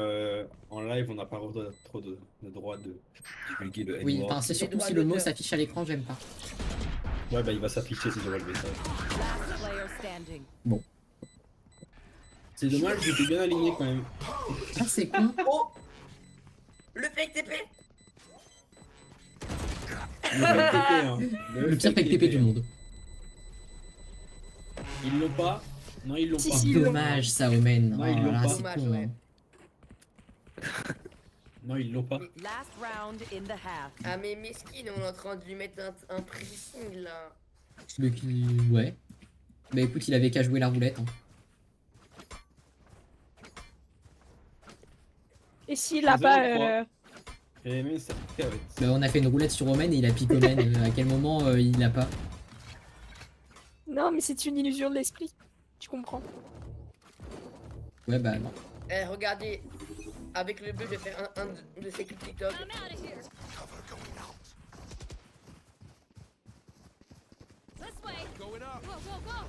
en live on n'a pas trop de droit de divulguer le Oui, N-word. enfin, c'est surtout droits si le mot d'auteur. s'affiche à l'écran, j'aime pas. Ouais, bah il va s'afficher si je vois le message. Last player standing. C'est dommage, j'étais bien aligné quand même. Ah, c'est con. Oh, le fake TP. Le fake TP, hein. Le pire fake TP du monde. Ils l'ont pas? Non, ils l'ont Si, pas. si. Dommage, ça, Omen. Non, Oh ils l'ont là là, pas. c'est Dommage, con. ouais. hein. Non, ils l'ont pas. Last round in the half. Ah, mais mesquine, on est en train de lui mettre un pressing là. Le qui. Ouais. Bah écoute, il avait qu'à jouer la roulette. Hein. Et s'il a pas. 0-3. Et même ça, cacahuète. Bah, on a fait une roulette sur Omen et il a piqué Omen. À quel moment il l'a pas? Non, mais c'est une illusion de l'esprit. Tu comprends. Ouais, bah non. Eh, regardez, avec le bleu, je vais faire un de ces clips TikTok. I'm out of here. This way. Going up. Go, go, go.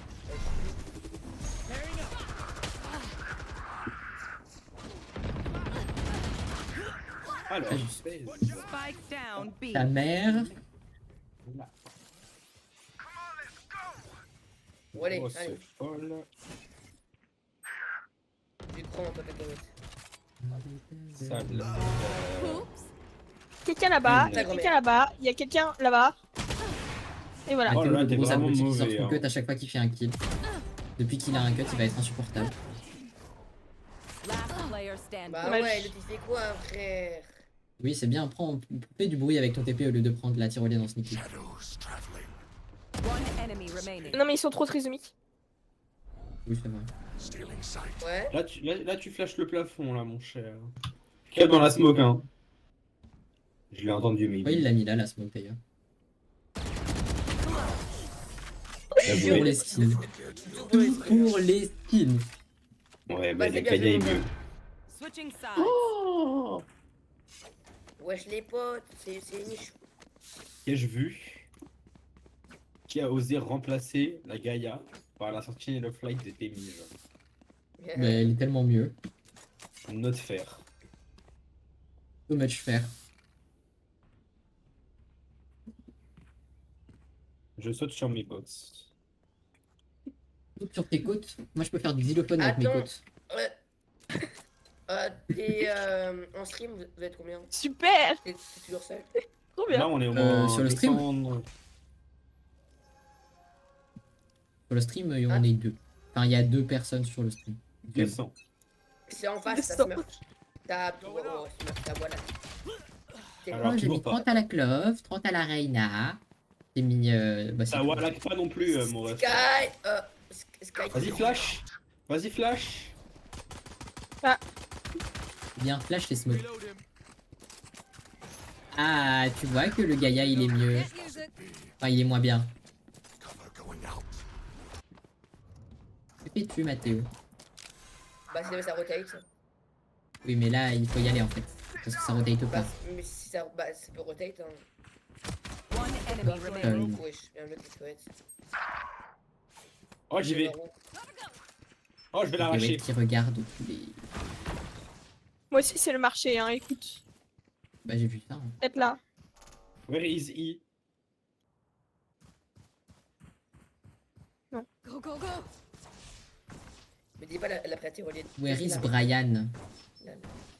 Pairing up. Alors, Ah, Spike down B. Ta mère. Bon, allez, oh, allez, c'est folle. tu prends toi, cacahuète. Sale. Quelqu'un là-bas, Mmh. quelqu'un là-bas, il y a quelqu'un là-bas. Et voilà. Oh là là, le t'es gros vraiment abruti qui sort mauvais, son hein. cut à chaque fois qu'il fait un kill. Depuis qu'il a un cut, il va être insupportable. Last player standing. Bah Dommage. ouais, l'autre il fait quoi, frère? Oui, c'est bien, fais du bruit avec ton TP au lieu de prendre la tyrolienne en sneaky. One enemy remaining. Non, mais ils sont trop trisomiques. Oui, c'est vrai. Ouais. Là, tu flashes le plafond, là, mon cher. Cap dans la smoke, hein. Je l'ai entendu, mais... Ouais, il l'a mis là, la smoke d'ailleurs. Bien Pour joué. les skins. Tout pour les skins. Ouais, Bah, bah, c'est les bien Kaya est joué, mieux. Switching sides. Oh Wesh les potes, c'est niche. Qu'ai-je vu? Qui a osé remplacer la Gaïa par la Sentinel of Light de Témige? Mais elle est tellement mieux. Note faire. So much fair. Je saute sur mes bots. Saute sur tes côtes. Moi, je peux faire du xylophone avec mes Attends. côtes. T'es en stream, vous êtes combien? Super. T'es toujours seul? Trop bien. Là, on est au moins sur le stream 200. Sur le stream, on est deux. Enfin, il y a 2 personnes sur le stream. 200. C'est en face, ça Descends. Smurf. T'as... Oh, Smurf, t'as voilà. Alors, Moi, j'ai toujours mis pas. 30 à la Clove, 30 à la Reina. J'ai mis. Bah, c'est Ça tout. wallach pas non plus, mon ref. Sky, Sky. Vas-y, flash. Vas-y, flash. Bien, flash les smoke. Ah, tu vois que le Gaïa il est mieux. Enfin, il est moins bien. Que fais-tu, Mathéo? Bah, c'est ça rotate. Oui, mais là, il faut y aller en fait. Parce que ça rotate Bah, pas. mais si ça, bah, ça peut rotate, hein. One enemy remaining. Wesh, bien joué, cacahuète. Oh, j'y vais. Oh, je vais l'arracher. Gaïa qui regarde tous les. Moi aussi, c'est le marché, hein. Écoute, Bah, j'ai vu ça. Hein. être là. Where is he? Go, go, go. Me dis pas la prêté reliée. Where is Brian?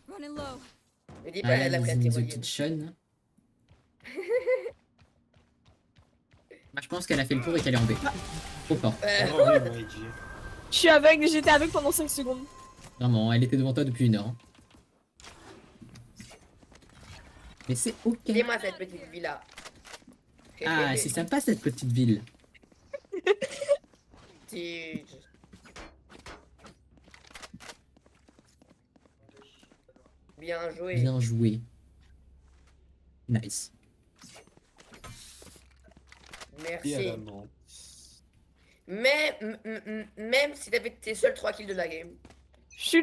Running low. Me dis pas la Brian is prêté in the reliée. kitchen. Bah, je pense qu'elle a fait le tour et qu'elle est en B. Trop fort. Oh, ouais, ouais, IG. Je suis aveugle, j'étais aveugle pendant 5 secondes. Vraiment, elle était devant toi depuis 1 heure. Hein. Mais c'est ok. Dis-moi cette petite villa. Ah, c'est sympa cette petite ville. Tige. Bien joué. Bien joué. Nice. Et à la Merci. menthe. Même si t'avais tes seuls 3 kills de la game. Tu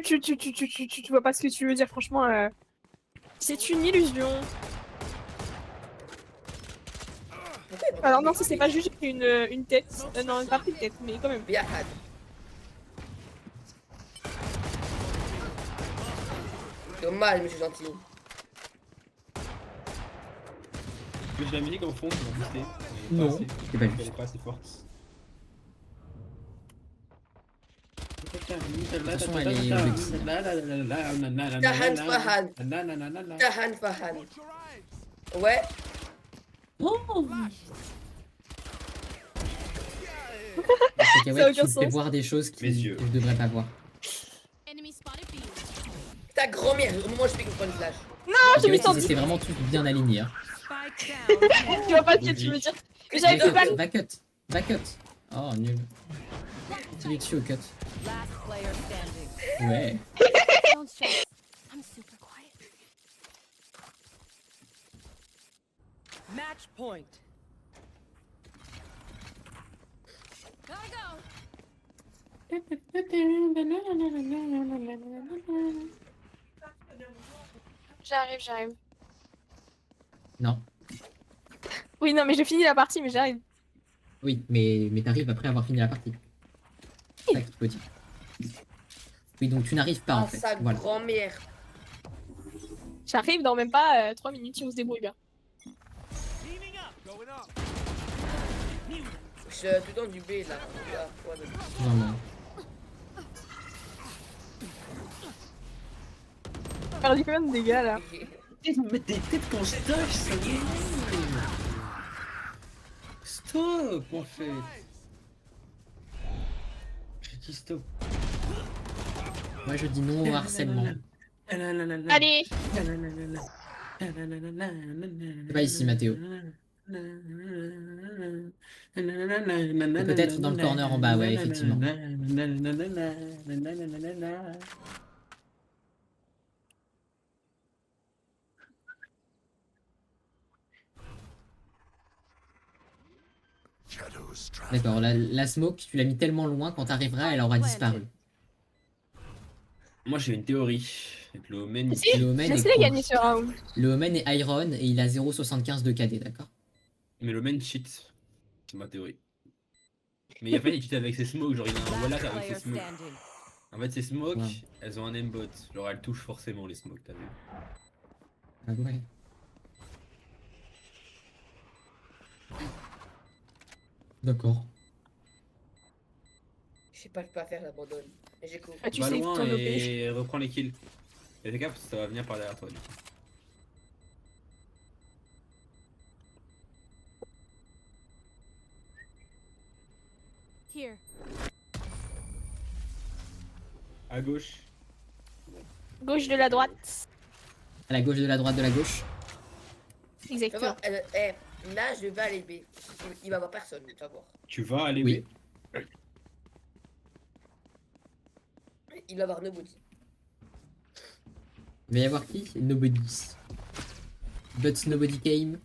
vois pas ce que tu veux dire, franchement. C'est une illusion. Alors non, ça c'est pas juste une tête. Non, pas pris de tête, mais quand même. Bien. Dommage, monsieur gentil. Mais j'ai la musique au fond, tu m'as boosté. Non, c'est pas Elle juste. est pas assez forte. De toute façon, elle est objective. Tahan Fahan. Tahan Fahan. Ouais. Oh Ça a ouais, aucun tu me fais sens. voir des choses Mes yeux. que je devrais pas voir. Enemy spotted B. Ta grand-mère, au moment où je fais une flash. j'ai mis Ouais, sans c'est vraiment tout bien aligné. Hein. Spike down. Tu vois pas ce que tu veux dire. Mais j'avais fait pas. Va cut, va cut. Oh, nul. Tire dessus au cut. Last player standing. Ouais. Don't stress. I'm super quiet. Match point. Gotta J'arrive. Non. Oui, non, mais j'ai fini la partie, mais j'arrive. Oui, mais t'arrives après avoir fini la partie. C'est ça qu'il faut dire. Oui, donc tu n'arrives pas en Ah, fait. sa Voilà. grand-mère. J'arrive dans même pas 3 minutes si on se débrouille bien. Teaming up. Going up. Je suis tout le temps du B là. Ah, ouais, mais- Non, non. J'ai perdu combien de dégâts là? Mais des têtes quand je dash, ça m'énerve. Stop en fait. J'ai dit stop. Moi je dis non au harcèlement. Allez! C'est pas ici, Mathéo. Peut-être dans le corner en bas, ouais, effectivement. D'accord, la smoke, tu l'as mis tellement loin, quand t'arriveras, elle aura disparu. Moi j'ai une théorie. Avec le Omen, Si, Le Omen est laisse-les cool. gagner ce round. Le Omen est Iron et il a 0,75 de KD, d'accord? mais le Omen cheat. C'est ma théorie. Mais en fait il cheat avec ses smokes, genre il a un Last Wallach avec player ses smokes. standing. En fait ces smokes, Ouais. elles ont un aimbot. Genre elles touchent forcément les smokes, t'as vu? Ah ouais. D'accord. Je sais pas, je peux pas faire, j'abandonne. Et j'écoute. Ah, tu Va sais loin ton OP. et reprends les kills. Fais gaffe, ça va venir par derrière toi. du coup. Here. À gauche. Gauche de la droite. À la gauche de la droite de la gauche. Tu vas Exactement. voir, là je vais aller B. Il va voir personne, tu vas voir. Tu vas aller Oui. B. Il va voir nobody. Il va y avoir qui? Nobody. But nobody came.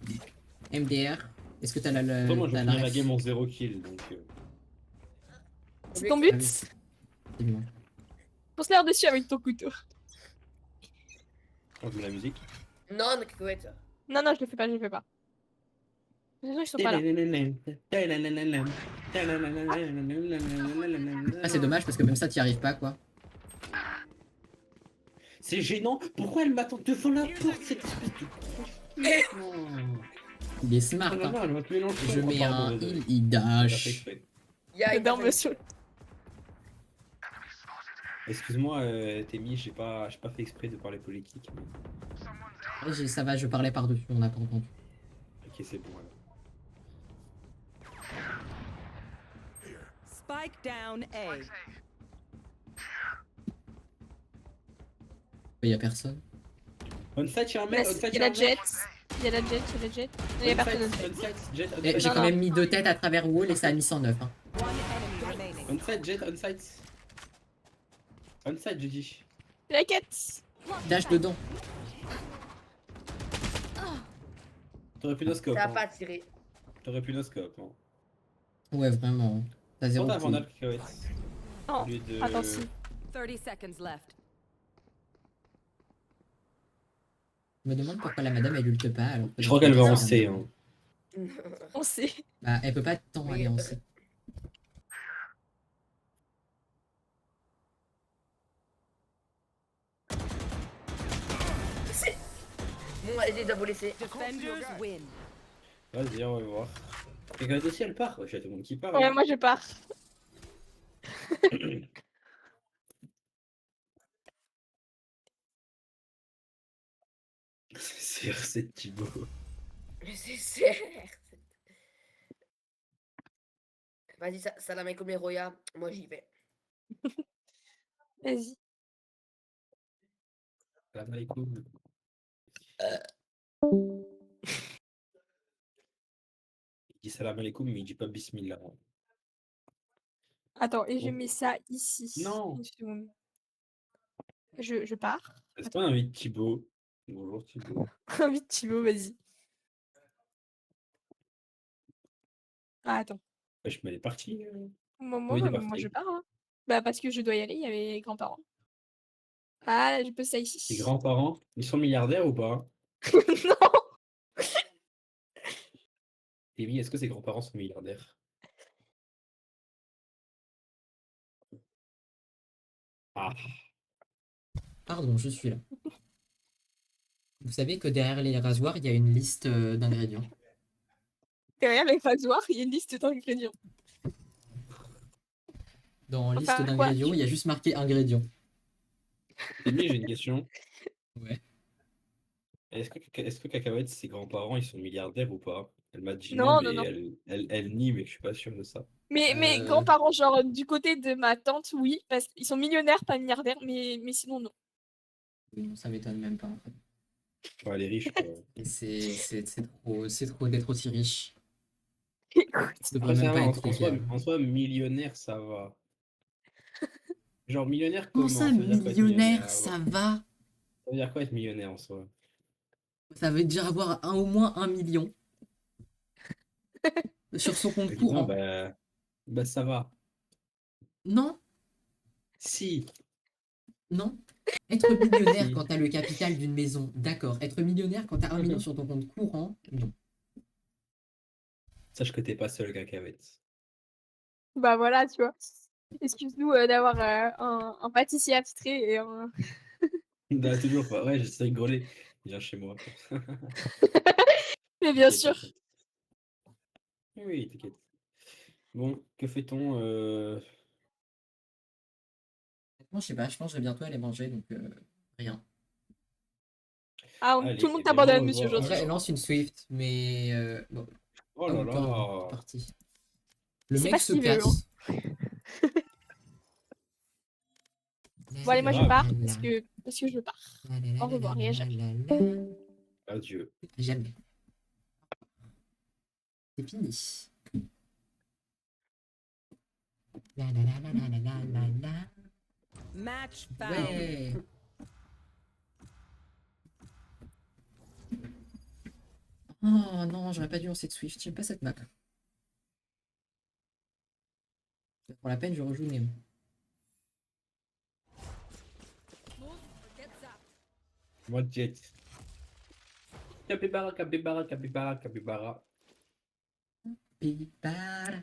MDR. Est-ce que t'as la Toi, moi je t'as vais la finir la ref? game en 0 kill donc. C'est ton Ah but? oui. Effectivement. Fonce-leur dessus avec ton couteau. On met la musique. Non, cacahuète. Non, je le fais pas. De toute façon, ils sont pas là. Ah, c'est dommage parce que même ça, t'y arrives pas, quoi. C'est gênant. Pourquoi elle m'attend devant la porte cette espèce de. Non. Il est smart, Oh là hein. là, elle va te mélanger. Je Oh, mets pardon, un désolé. heal, il J'ai pas fait dash. exprès. Il y a J'adore monsieur. Excuse-moi, Témi, j'ai pas fait exprès de parler politique. mais- Ça va, je parlais par-dessus, on n'a pas entendu. Ok, c'est bon alors. Spike down A. Il y a personne. On site, y'a un Il mec, y on site, a y'a la un mec. jet. Il y a la jet. Il y a personne. Jet, on Eh, site. j'ai Non, quand non. même mis 2 têtes à travers wall et ça a mis 109. Hein. One enemy remaining. On site, Jet, on site. On site, j'ai dit. La quête. Dash dedans. T'aurais pu nos scopes. Ça va Hein. pas tirer. T'aurais pu nos scopes. Hein. Ouais, vraiment. T'as 0 Prends ta vandale, kill. cacahuète. Oh, Au lieu de- attention. 30 seconds left. Je me demande pourquoi la madame elle ulte pas alors que Je crois qu'elle va en c'est C. un- Hein. On sait. Bah, elle peut pas tant Oui, aller en C. Bon, allez, j'ai vous laisser. Defenders win. Vas-y, on va voir. Cacahuète aussi, elle part. Ouais, j'ai tout le monde qui part. Ouais, hein. moi je pars. C'est R7 Thibaut. C'est certes. Vas-y, salam alaikum les Roya. Moi j'y vais. Vas-y. Salam alaikum. Il dit salam alaikum, mais il dit pas bismillah. Attends, et je Bon. mets ça ici. Non. Une seconde. Je pars. Est-ce qu'on invite Thibaut? Bonjour Thibaut. Invite Thibaut, vas-y. Ah, attends. Wesh, mais elle est partie. Moi, Oui, il est moi parti. je pars. Hein. Bah, parce que je dois y aller, il y avait les grands-parents. Ah, je peux ça Tes ici. grands-parents, ils sont milliardaires ou pas? Non! Et oui, est-ce que ses grands-parents sont milliardaires? Ah, Pardon, je suis là. Vous savez que derrière les rasoirs, il y a une liste d'ingrédients. Derrière les rasoirs, il y a une liste d'ingrédients. Dans liste Enfin, quoi? d'ingrédients, il y a juste marqué ingrédients. Amy, j'ai une question. Ouais. Est-ce que Cacahuète, ses grands-parents, ils sont milliardaires ou pas? Elle m'a dit non, Non, mais non, non. elle nie, mais je suis pas sûr de ça. Mais mes grands-parents, genre, du côté de ma tante, oui, parce qu'ils sont millionnaires, pas milliardaires, mais sinon, non. Oui, non, ça m'étonne même pas en fait. Ouais, elle est riche, quoi. Et c'est trop d'être aussi riche. Écoute, Ça devrait Après, même ça pas va, être légal. en soi, millionnaire, ça va. Genre, millionnaire Comment comment? ça, Ça veut dire quoi être millionnaire, millionnaire? ça va? Ça veut dire quoi être millionnaire en soi? Ça veut dire avoir au moins 1 million sur son compte Non, courant. bah ça va. Non, Si, non. Être millionnaire si. quand t'as le capital d'une maison, d'accord. Être millionnaire quand t'as 1 million sur ton compte courant, non. Sache que t'es pas seul, Cacahuète. bah voilà, tu vois. Excuse-nous d'avoir un pâtissier attitré et un... Bah, toujours pas. Ouais, j'essaie de rigoler. Viens chez moi. Mais bien T'inquiète, sûr. t'inquiète. Oui, oui, t'inquiète. Bon, que fait-on Moi, je sais pas, je pense que je vais bientôt aller manger, donc rien. Ah, tout Allez, le monde eh bien, au t'abandonne, monsieur, En revoir. vrai, aujourd'hui. elle lance une Swift, mais bon. Oh Ah, là ou pas, hein, c'est là. parti. Le C'est mec pas se ce qu'il veut, hein. casse. Bon, allez, moi, je grave. pars parce que je pars. Au revoir et à jamais. Adieu. Jamais. C'est fini. La la la la la la la la. Match found. Ouais. Oh non, j'aurais pas dû lancer de Swift, j'aime pas cette map. Pour la peine, je rejoue Néo. Moi, Jet. Capybara, capybara, capybara, capybara. Pipara.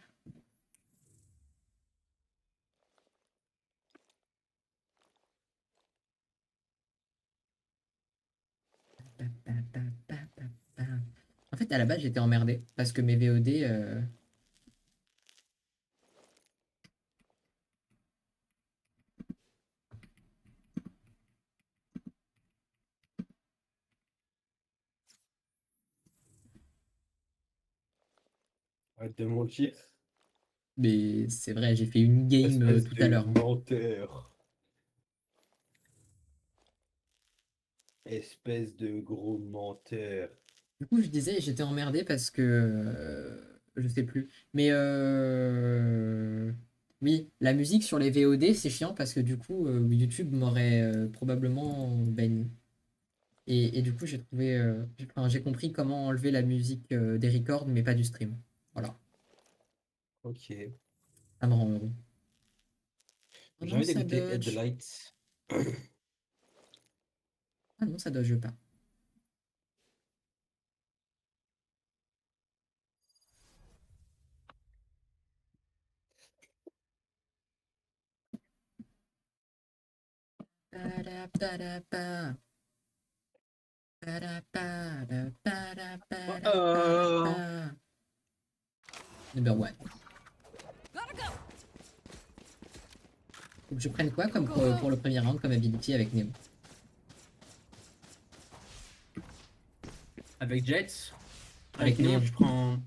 En fait, à la base, j'étais emmerdé parce que mes VOD. Arrête de mentir. Mais c'est vrai, j'ai fait une game Espèce tout de à l'heure. menteur. Espèce de gros menteur. Du coup, je disais, j'étais emmerdé parce que. Je sais plus. Mais. Oui, la musique sur les VOD, c'est chiant parce que du coup, YouTube m'aurait probablement banni. Et du coup, j'ai trouvé. J'ai compris comment enlever la musique des records, mais pas du stream. Voilà, Ok. ça me rend heureux. Oh J'ai non, envie ça d'écouter dodge. Headlights. Ah non, ça dodge pas. Ba-da-ba-da-ba. Ba-da-ba-da-ba-da-ba-da-ba. Number one. Faut que je prenne quoi comme pour le premier round comme ability avec Nemo? Avec Jets. Avec Néo, Néo. je prends.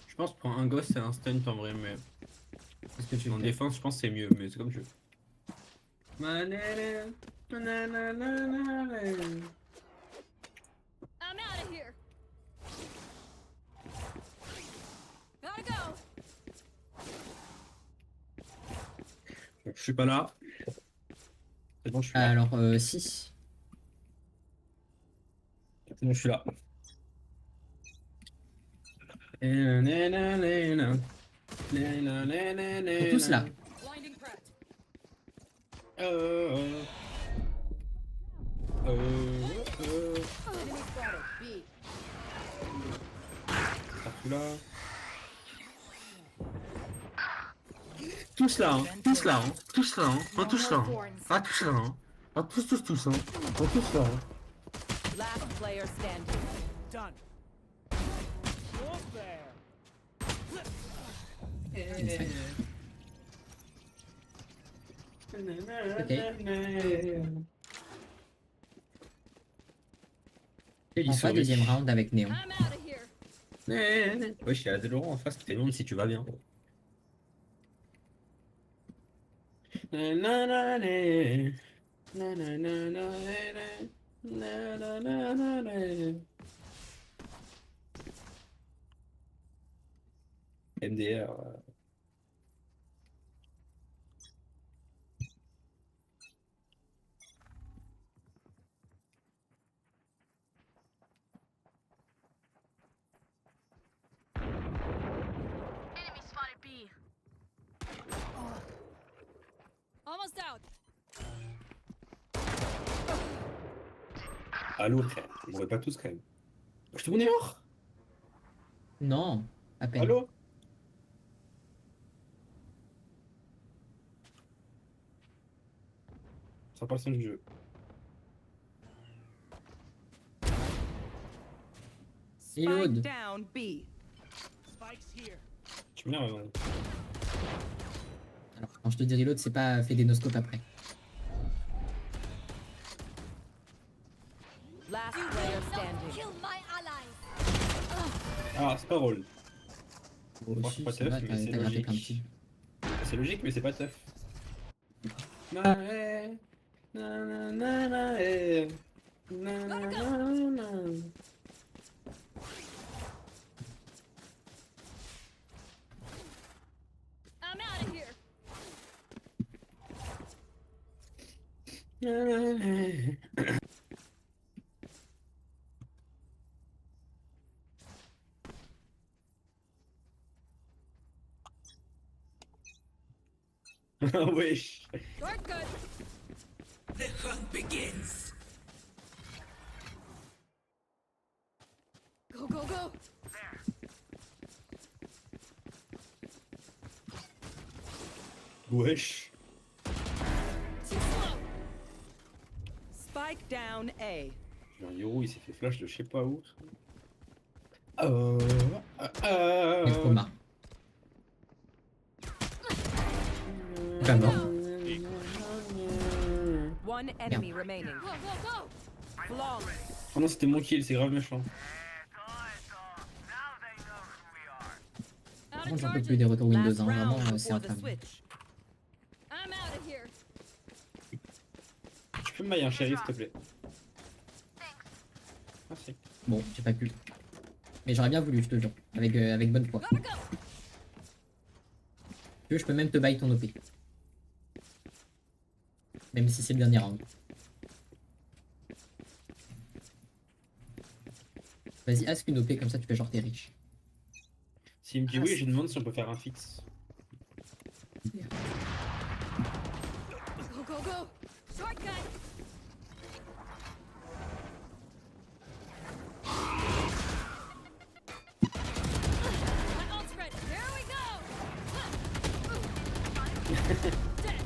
Je pense que je prends un ghost et un stunt en vrai, mais. Qu'est-ce que tu En fais? défense, je pense que c'est mieux, mais c'est comme je veux. I'm out of here. Gotta go. Je suis pas là. C'est bon, je suis là. Alors, si. C'est bon, je suis là. Ils sont tous là. Blinding prep. Euh... Enemy spotted. B. Partout là. Tous là, hein. Tous là, hein. Tous là, hein. Pas tous là. Hein. Pas tous là, hein. Pas tous, hein. Pas tous là. Hein. Last player standing. Done. Warfare. On fera deuxième round avec Néon. I'm out of here. Ouais, je suis à Laurent en face qui te demande si tu vas bien. MDR. Enemy spotted B. Almost out. Allô, frère. On mourrait pas tous quand même. Je te mort. Non, à peine. Allô. Ça parle son du jeu. Reload. Down B. Spikes here. Tu m'énerves, ouais. Alors, quand je te dis reload, c'est pas fait des noscopes après. Last player standing. Kill my allies. Ah, c'est pas rôle. Bon, Bon, si, c'est pas ça tough, va, mais t'as c'est t'as gratté plein de logique. kills. C'est logique, mais c'est pas tough. Na, na, na, na, eh. Na, na, na, na. I'm out of here. Wesh. You're good. The hunt begins. Go, go, go. Wesh. Too slow. Spike down A. J'ai un Yoro, il s'est fait flash de je sais pas où. Necroma. Pas mort. One enemy remaining. Go, go, go. Flawless. Oh non, c'était mon kill, c'est grave méchant. Par Out contre, of j'en peux plus charges. des retours Windows, Last hein. Vraiment, round c'est before the infâme. switch. I'm out of here. Tu peux me mailler un chéri, s'il te plaît. Merci. Bon, j'ai pas pu. Mais j'aurais bien voulu, je te jure. Avec bonne foi. Gotta go. Tu veux, je peux même te bail ton OP. Même si c'est le dernier round. Vas-y, ask une OP, comme ça tu fais genre t'es riche. S'il me dit oui, je lui demande si on peut faire un fixe. Go, go, go. Shortcut. My ult's ready. Here we go. Dead.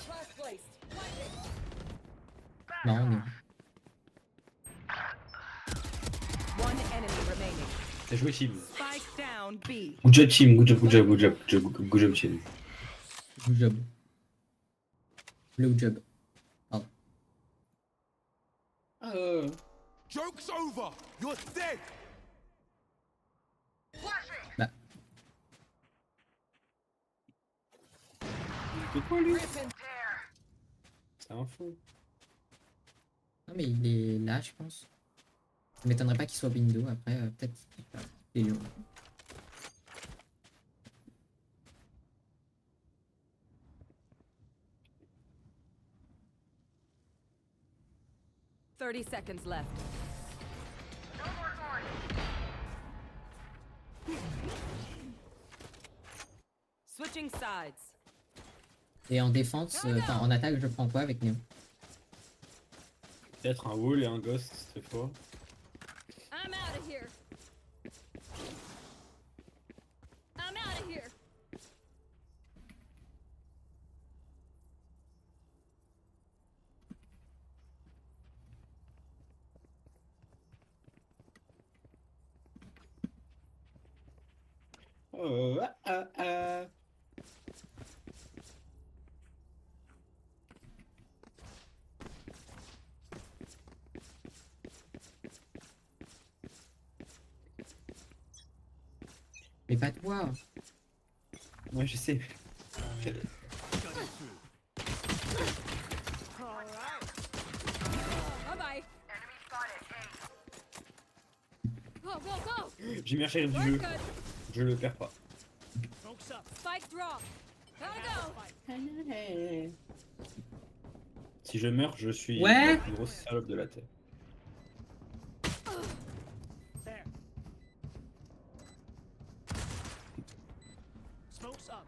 Well placed. Non, mais... One enemy remaining. T'as joué team. Spike down B. Good job team, good job team. Good job. Blue job. Pardon. Joke's over. You're dead. Bah, C'est quoi lui? C'est un fou. non mais il est là, je pense. Ça m'étonnerait pas qu'il soit window, après, peut-être... il est long. 30 seconds left. Switching sides. Et en défense, enfin en attaque, je prends quoi avec Néo? Peut-être un wall et un ghost cette fois. I'm out of here. I'm out of here. Oh, ah, ah, ah. Mais pas toi. Ouais, je sais. Bye bye. Go, go, go. J'ai mis un shérif du jeu. Je le perds pas. Smoke's up. Spike drop. Gotta go. Si je meurs, je suis Ouais. la plus grosse salope de la terre. There. Smoke's up.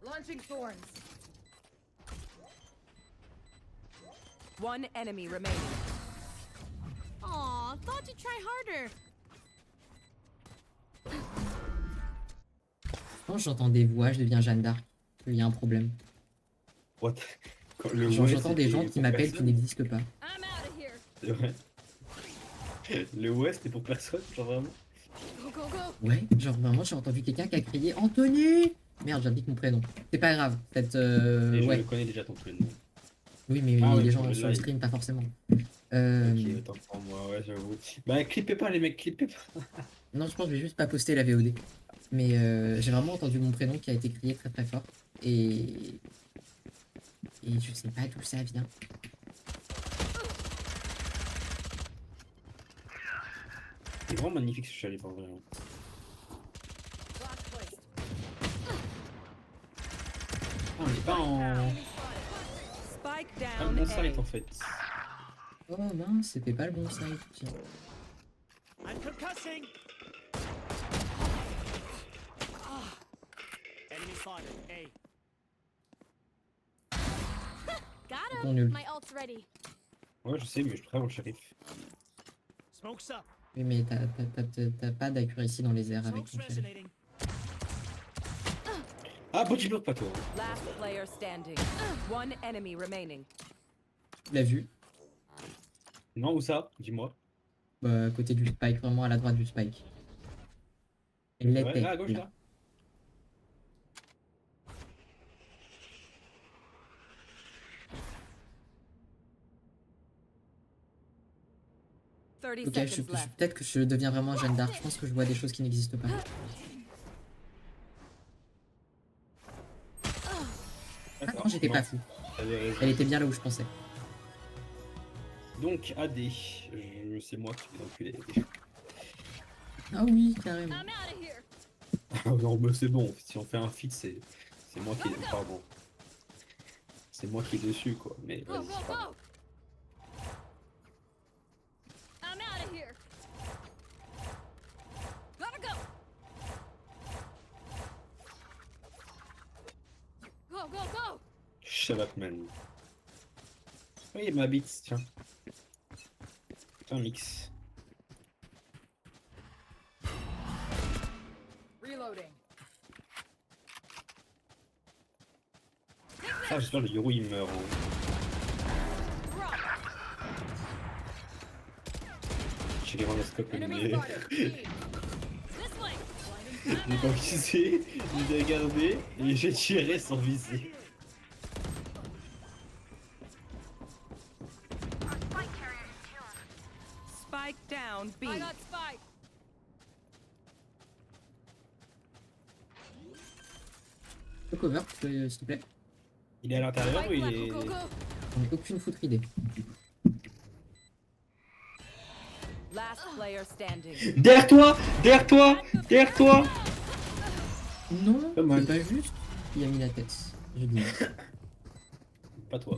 Launching thorns. One enemy remaining. Aw, thought you'd try harder. Quand j'entends des voix, je deviens Jeanne d'Arc. Il y a un problème. What? Quand le Genre, ouais, j'entends des c'était gens qui pour m'appellent qui personne. n'existent pas. I'm out of here. C'est vrai. Le West est pour personne, genre vraiment. Go, go, go. Ouais, genre vraiment, j'ai entendu quelqu'un qui a crié Anthony. Merde, j'indique mon prénom. C'est pas grave. Peut-être. Et je Ouais. le connais déjà ton prénom. Oui, mais Ah ouais, les pour gens le sur le live. stream, pas forcément. Ok, autant pour moi, ouais, j'avoue. Bah, clippez pas les mecs, clippez pas. Non, je pense que je vais juste pas poster la VOD. Mais j'ai vraiment entendu mon prénom qui a été crié très très fort. Et je sais pas d'où ça vient. C'est vraiment magnifique ce shérif en vrai. Ah, on est pas en. Spike Pas le down bon site A. en fait. Oh mince, c'était pas le bon site. Tiens. I'm concussing. Enemy spotted. A. Got Bon, him. nul. My ult's ready. Ouais, je sais, mais je préfère mon shérif. Smoke's up. Oui, mais t'as pas d'accuracy dans les airs avec Smoke's ton shérif. resonating. Ah, petit bloc, pas toi. Last player standing. One enemy remaining. Tu l'as vu? Non, où ça? Dis-moi. À côté du spike, vraiment à la droite du spike. Elle Ouais, l'était. là, à gauche, là. là. Thirty Ok, seconds left. peut-être que je deviens vraiment Jeanne d'Arc. Je pense que je vois des choses qui n'existent pas. Ah non, j'étais pas fou. T'avais raison. Elle était bien là où je pensais. Donc, AD. C'est moi qui vais enculer. Ah oui, carrément. I'm out of here. Ah non, mais c'est bon. Si on fait un feat, c'est moi qui. Pardon. C'est moi qui est dessus, quoi. Mais Go, vas-y, go, c'est pas grave. go. I'm out of here. Gotta go. Go, go, go. Shut up, man. Oui, ma bite, tiens. Un mix. Reloading. Ah, j'espère que le Yoru il meurt. Hein. J'ai les randoscopes Enemy mais... spotted. This way. J'ai pas visé, j'ai regardé et j'ai tiré sans viser. Spike down B. I got spike. Le cover, s'il te plaît. Il est à l'intérieur ou Spike il left. est... Go, go, go. J'en ai aucune foutre idée. Last player standing. Derrière toi! Derrière toi! Derrière toi! Non, Pas mal. c'est pas juste. Il a mis la tête. Je dis. Pas toi.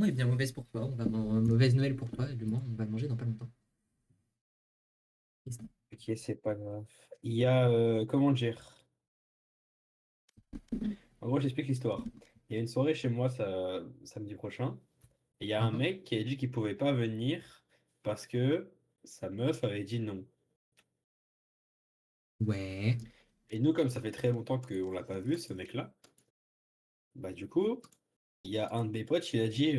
bon et bien mauvaise pour toi. Mauvaise Noël pour toi, du moins, on va le manger dans pas longtemps. Ok, c'est pas grave. Il y a, comment dire? En gros, j'explique l'histoire. Il y a une soirée chez moi samedi prochain. Et il y a un Mhm. mec qui a dit qu'il pouvait pas venir parce que sa meuf avait dit non. Ouais. Et nous, comme ça fait très longtemps qu'on l'a pas vu, ce mec-là, bah du coup, il y a un de mes potes, il a dit...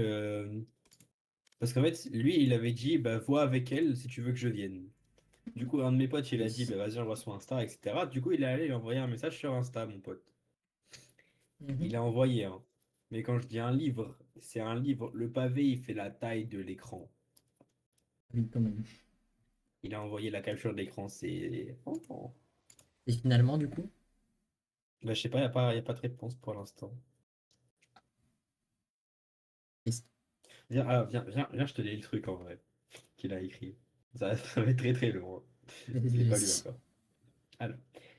parce qu'en fait, lui, il avait dit, bah vois avec elle si tu veux que je vienne. Du coup, un de mes potes, il a dit, bah vas-y, envoie son Insta, etc. Du coup, il est allé lui envoyer un message sur Insta, mon pote. Mhm. Il a envoyé un. Mais quand je dis un livre, c'est un livre. Le pavé, il fait la taille de l'écran. Oui, quand même. Il a envoyé la capture de l'écran, c'est... Oh. Et finalement, du coup, Bah, je sais pas, y a pas de réponse pour l'instant. triste. Viens, viens, je te lis le truc en vrai qu'il a écrit. Ça va être très très long, hein. Je l'ai pas lu Vas-y. encore. Alors,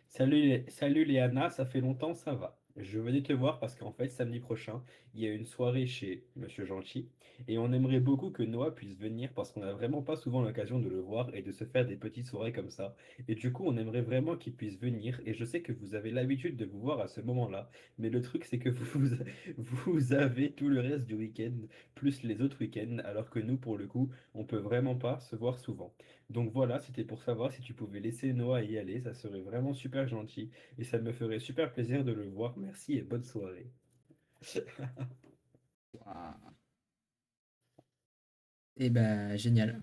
salut Léana, ça fait longtemps, ça va. Je venais te voir parce qu'en fait, samedi prochain, il y a une soirée chez Monsieur Gentil et on aimerait beaucoup que Noah puisse venir parce qu'on n'a vraiment pas souvent l'occasion de le voir et de se faire des petites soirées comme ça. Et du coup, on aimerait vraiment qu'il puisse venir et je sais que vous avez l'habitude de vous voir à ce moment-là, mais le truc, c'est que vous avez tout le reste du week-end plus les autres week-ends alors que nous, pour le coup, on peut vraiment pas se voir souvent. Donc voilà, c'était pour savoir si tu pouvais laisser Noah y aller, ça serait vraiment super gentil et ça me ferait super plaisir de le voir. Merci et bonne soirée. Waouh. Et bah, génial.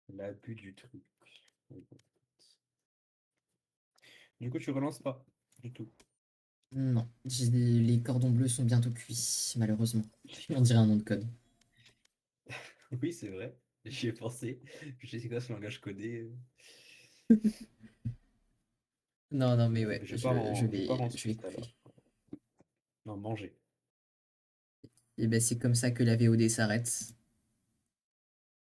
L'abus du truc. Du coup, tu relances pas du tout. Non, les cordons bleus sont bientôt cuits, malheureusement. On dirait un nom de code. Oui, c'est vrai. J'y ai pensé. Je sais c'est quoi ce langage codé. Non, non, mais ouais, Je pars en je vais Suisse alors. couper. Non, manger. Et ben c'est comme ça que la VOD s'arrête.